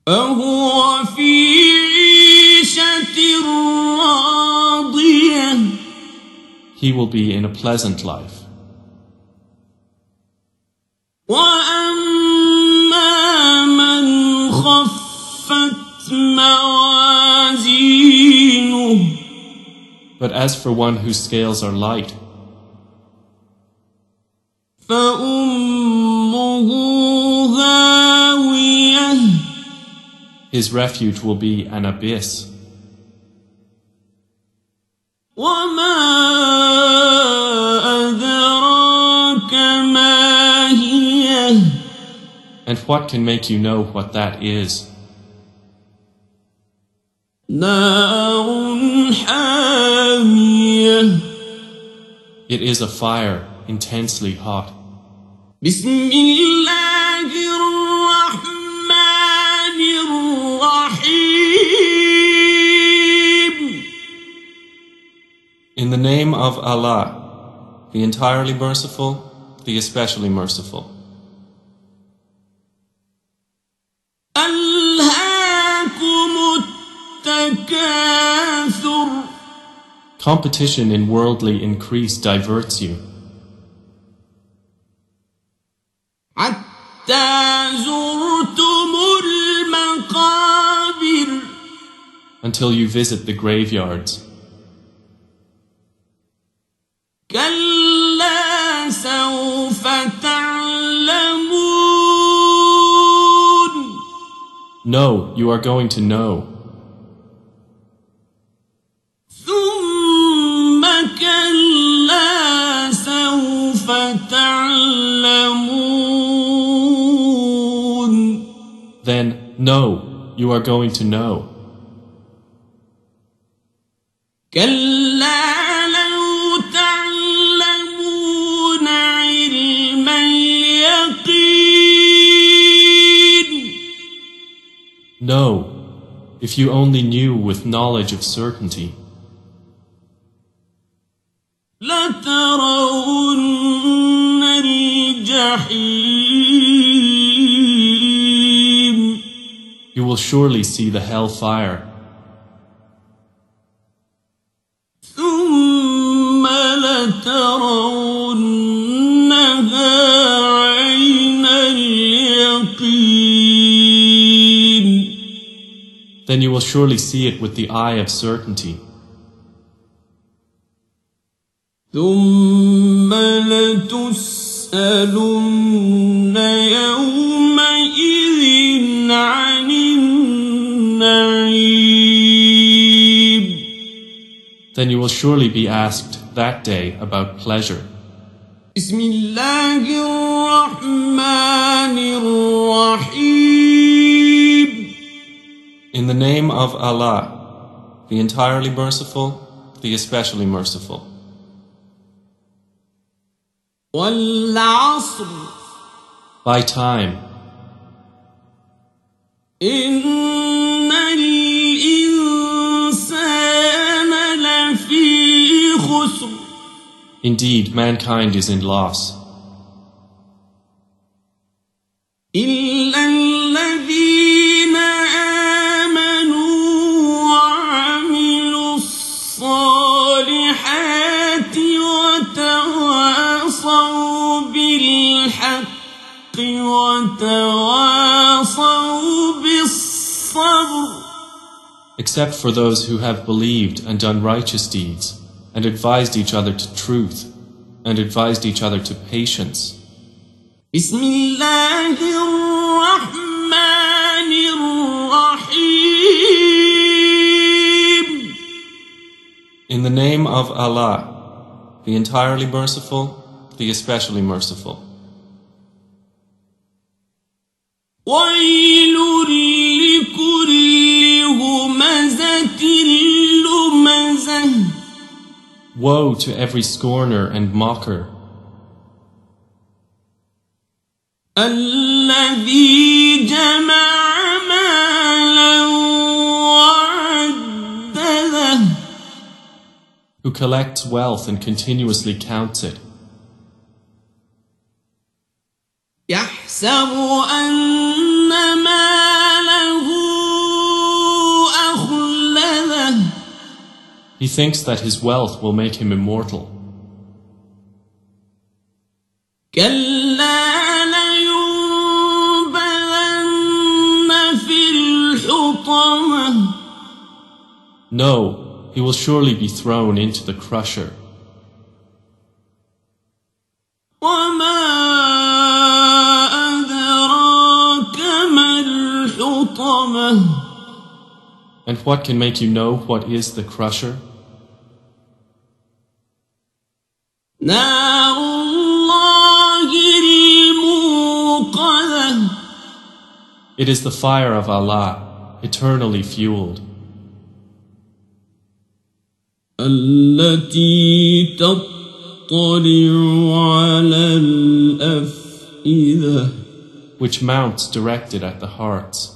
فهو في عيشة راضية he will be in a pleasant life. وأما من خفت موازينه But as for one whose scales are light, فأمه هاوية his refuge will be an abyss. وما أدراك ما هي And what can make you know what that is? نار حامية It is a fire intensely hot. بسم الله الرحمن الرحيم In the name of Allah, the entirely merciful, the especially merciful. ألهاكم التكاثر Competition in worldly increase diverts you, حتى زرتم المقابر until you visit the graveyards. كلا سوف تعلمون No, you are going to know. ثم كلا سوف تعلمون Then, no, you are going to know. كلا لو تعلمون علم اليقين No, if you only knew with knowledge of certainty, لترون الجحيم you will surely see the hell fire. لترونها عين اليقين. Then you will surely see it with the eye of certainty. ثم لتسألن يومئذ عن النعيم. Then you will surely be asked that day about pleasure. بسم الله الرحمن الرحيم. In the name of Allah, the entirely merciful, the especially merciful. والعصر. By time. إن الإنسان لفي خسر. Indeed, mankind is in loss. إلا الذين آمنوا وعملوا الصالحات وتواصوا بالحق وتواصوا بالصبر. Except for those who have believed and done righteous deeds, and advised each other to truth, and advised each other to patience. بسم الله الرحمن الرحيم. In the name of Allah, the entirely merciful, the especially merciful. ويل لكل همزة لمزة. Woe to every scorner and mocker, الذي جمع مالا وعدده. who collects wealth and continuously counts it. يحسب أن ماله أخلده. He thinks that his wealth will make him immortal. كلا لينبذن في الحطمة. No, he will surely be thrown into the crusher. وما أدراك ما الحطمة. And what can make you know what is the crusher? نار الله الموقدة. It is the fire of Allah, eternally fueled, التي تطلع على الأفئدة. which mounts directed at the hearts.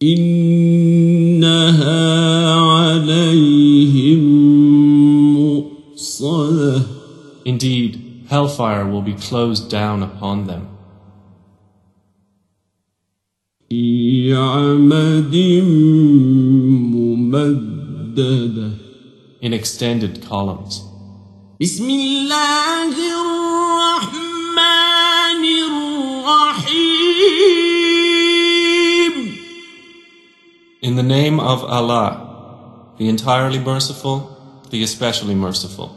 إنها عليهم مؤصدة. Indeed, hellfire will be closed down upon them. في عمد ممددة. In extended columns. بسم الله الرحمن الرحيم. In the name of Allah, the entirely merciful, the especially merciful.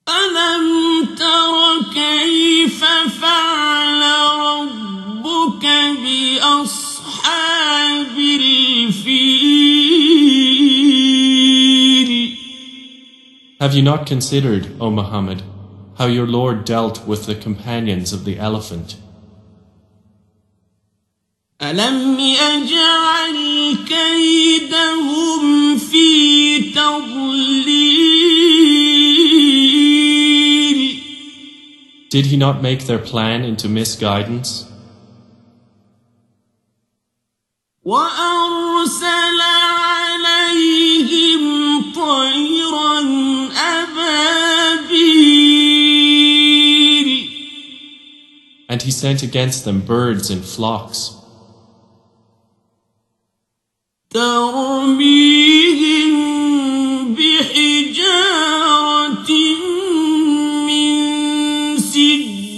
ألم تر كيف فعل ربك بأصحاب الفيل. Have you not considered, O Muhammad, how your Lord dealt with the companions of the elephant? ألم يجعل كيدهم في تضليل. Did he not make their plan into misguidance? وأرسل عليهم طيرا أبابيل. And he sent against them birds in flocks. ترميهم بحجارة من سجيل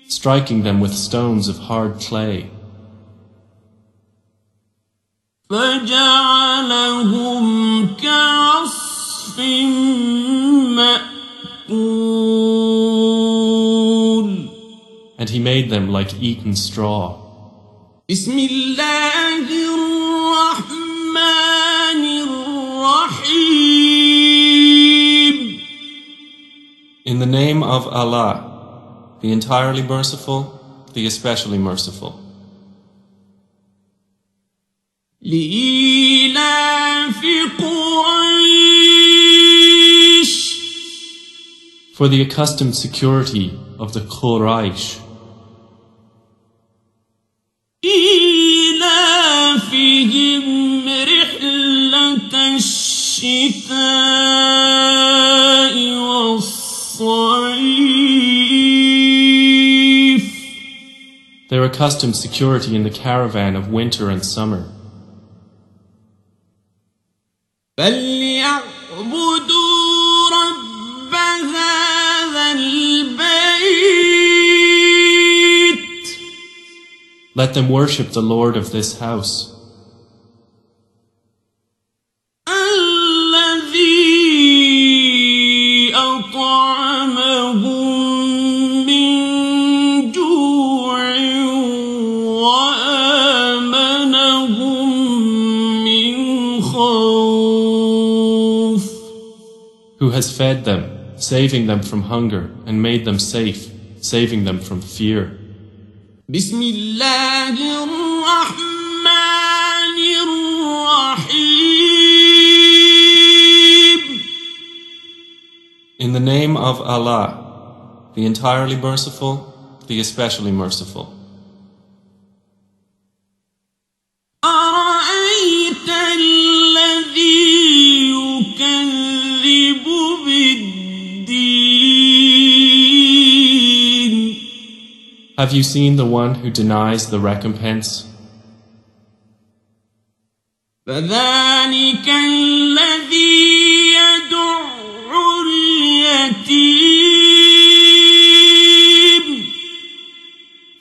striking them with stones of hard clay. فجعلهم كعصف مأكول. And he made them like eaten straw. بسم الله الرحمن الرحيم. In the name of Allah, the entirely merciful, the especially merciful. لإيلاف قريش. For the accustomed security of the Quraysh. إيلافهم رحلة الشتاء والصيف. Their accustomed security in the caravan of winter and summer. فليعبدوا رب هذا البيت. Let them worship the Lord of this house. الذي أطعمهم من جوع وآمنهم من خوف. Who has fed them, saving them from hunger, and made them safe, saving them from fear. بسم الله الرحمن الرحيم. In the name of Allah, the entirely merciful, the especially merciful. أرأيت الذي يكذب بالدين. Have you seen the one who denies the recompense? فذلك الذي يدع اليتيم.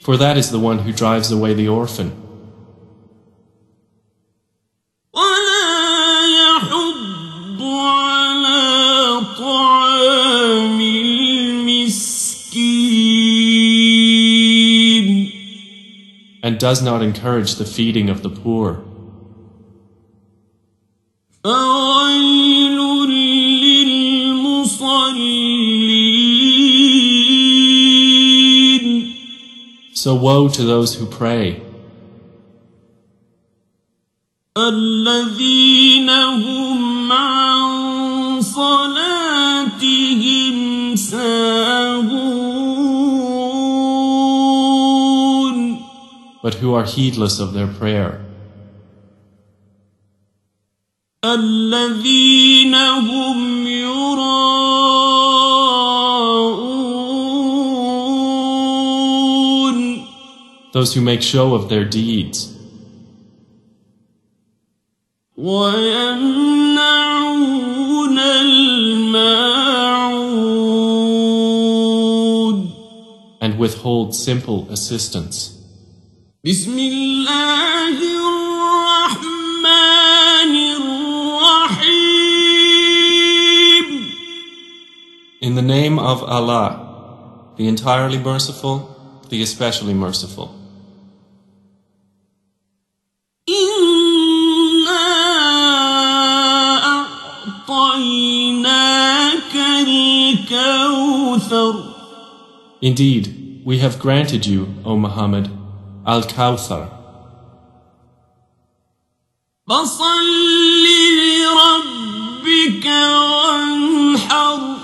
For that is the one who drives away the orphan. ولا يحض على طعام المسكين. And does not encourage the feeding of the poor. فويل للمصلين. So woe to those who pray, الذين هم عن صلاتهم ساهون. but who are heedless of their prayer. الذين هم يراءون. Those who make show of their deeds. ويمنعون الماعون. And withhold simple assistance. بسم الله الرحمن الرحيم. In the name of Allah, the entirely merciful, the especially merciful. إنا أعطيناك الكوثر. Indeed, we have granted you, O Muhammad, Al-Kawthar. فصل لربك وانحر.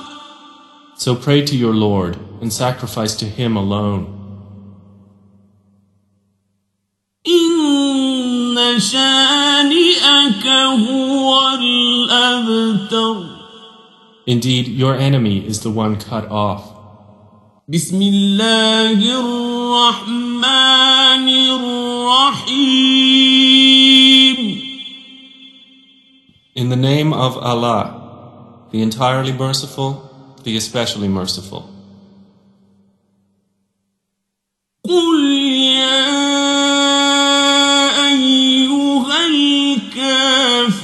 So pray to your Lord and sacrifice to Him alone. إن شانئك هو الأبتر. Indeed, your enemy is the one cut off. بسم الله الرحمن الرحيم. In the name of Allah, the entirely merciful, the especially merciful. قل يا أيها الكافرون.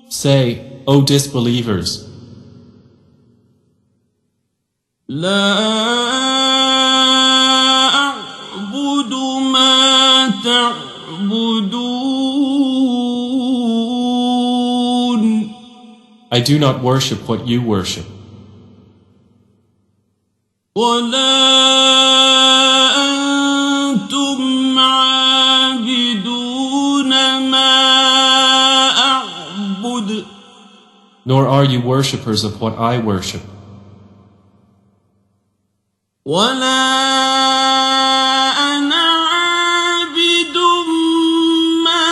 Say, O disbelievers, لا أعبد ما تعبدون. I do not worship what you worship, ولا أنتم عابدون ما أعبد. nor are you worshippers of what I worship, ولا أنا عابد ما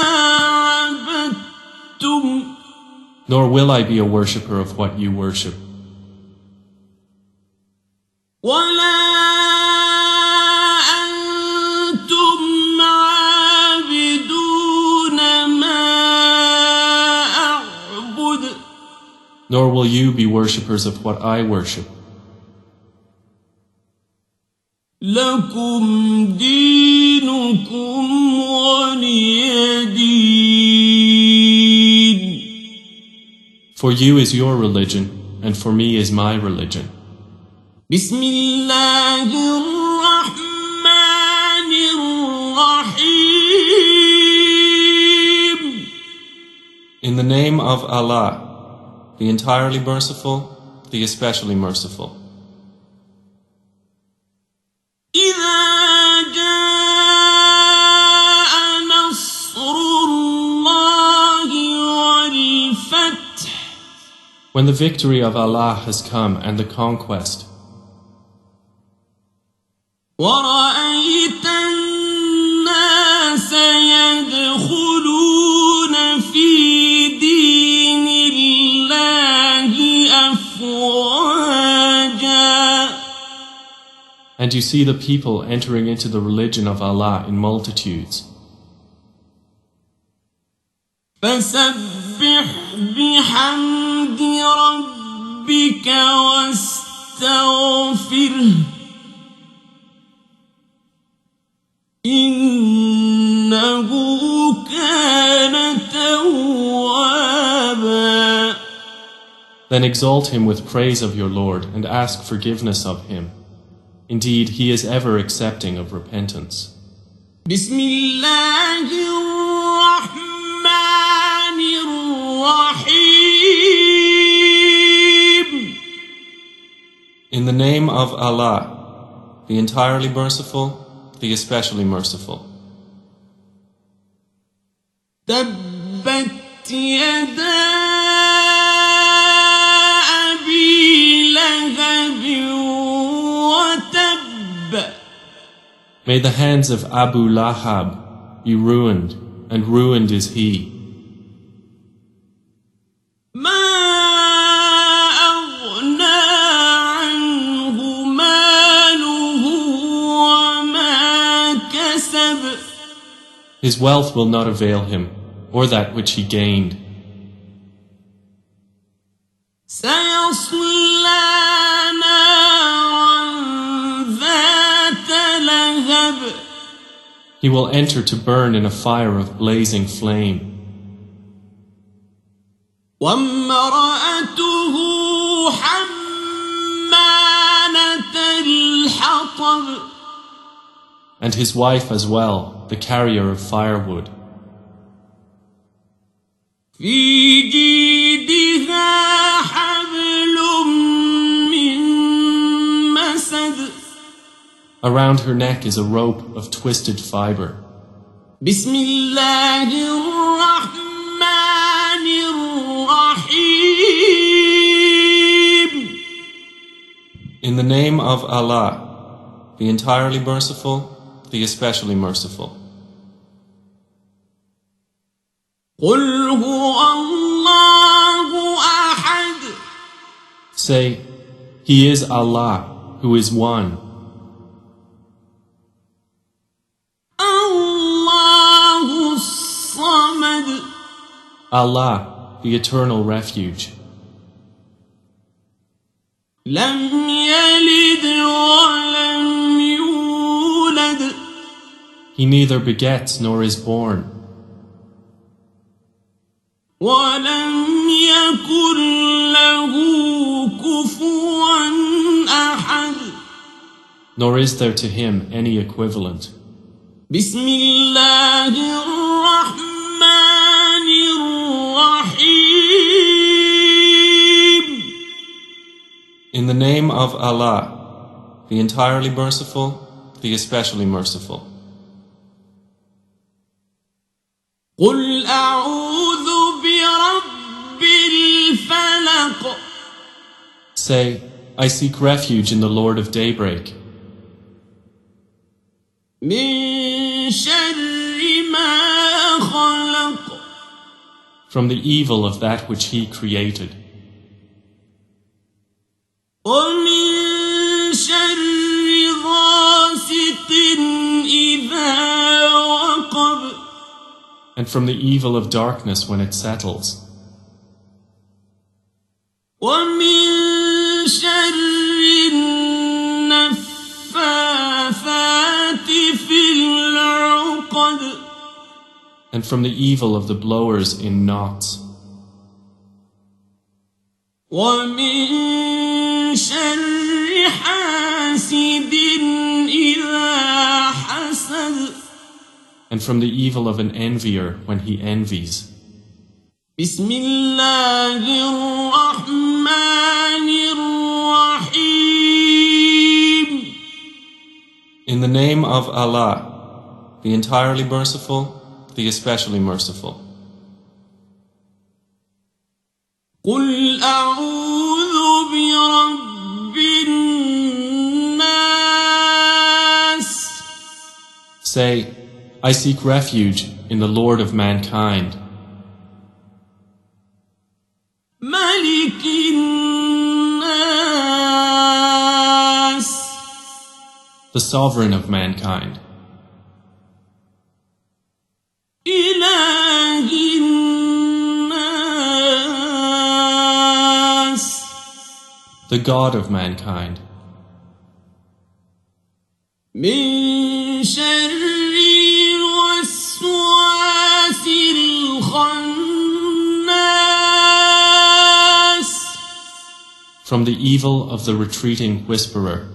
عبدتم. nor will I be a worshipper of what you worship, ولا أنتم عابدون ما أعبد. nor will you be worshippers of what I worship. لكم دينكم ولي دين. For you is your religion, and for me is my religion. بسم الله الرحمن الرحيم. In the name of Allah, the entirely merciful, the especially merciful. إذا جاء نصر الله والفتح. When the victory of Allah has come and the conquest, ورأيت الناس يدخلون في دين الله أفواجا. and you see the people entering into the religion of Allah in multitudes. فسبح بحمد ربك واستغفره إنه كان توابا. Then exalt him with praise of your Lord and ask forgiveness of him. Indeed, he is ever accepting of repentance. بسم الله الرحمن الرحيم. In the name of Allah, the entirely merciful, the especially merciful. تبت يدا أبي لهب وتب. May the hands of Abu Lahab be ruined, and ruined is he. ما أغنى عنه ماله وما كسب. His wealth will not avail him, or that which he gained. سيصلى نارا ذات لهب. He will enter to burn in a fire of blazing flame. وامرأته حمالة الحطب. And his wife as well, the carrier of firewood. في جيدها حبل من مسد. Around her neck is a rope of twisted fiber. بسم الله الرحمن الرحيم. In the name of Allah, the entirely merciful, the especially merciful. قل هو الله أحد. Say, He is Allah, who is one. الله الصمد Allah, the eternal refuge. لم يلد ولم يولد He neither begets nor is born, ولم يكن له كفوا أحد nor is there to him any equivalent. بسم الله الرحمن الرحيم In the name of Allah, the entirely merciful, the especially merciful. قل أعوذ برب الفلق Say, I seek refuge in the Lord of daybreak, من شر ما خلق from the evil of that which He created, ومن شر غاسق إذا وقب and from the evil of darkness when it settles, ومن شر النفاثات في العقد and from the evil of the blowers in knots, ومن شر حاسد إذا حسد and from the evil of an envier when he envies. بسم الله الرحمن الرحيم In the name of Allah, the entirely merciful, the especially merciful. قل أعوذ برب الناس Say, I seek refuge in the Lord of mankind, ملك الناس the sovereign of mankind, إله الناس the God of mankind, من شر الوسواس الخناس from the evil of the retreating whisperer,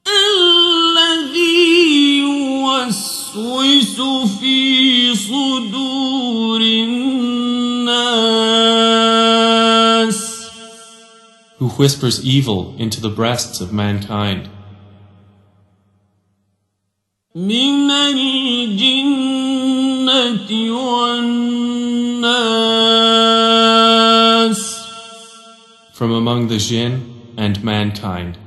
الذي يوسوس في صدور الناس who whispers evil into the breasts of mankind, من الجنة والناس from among the jinn and mankind.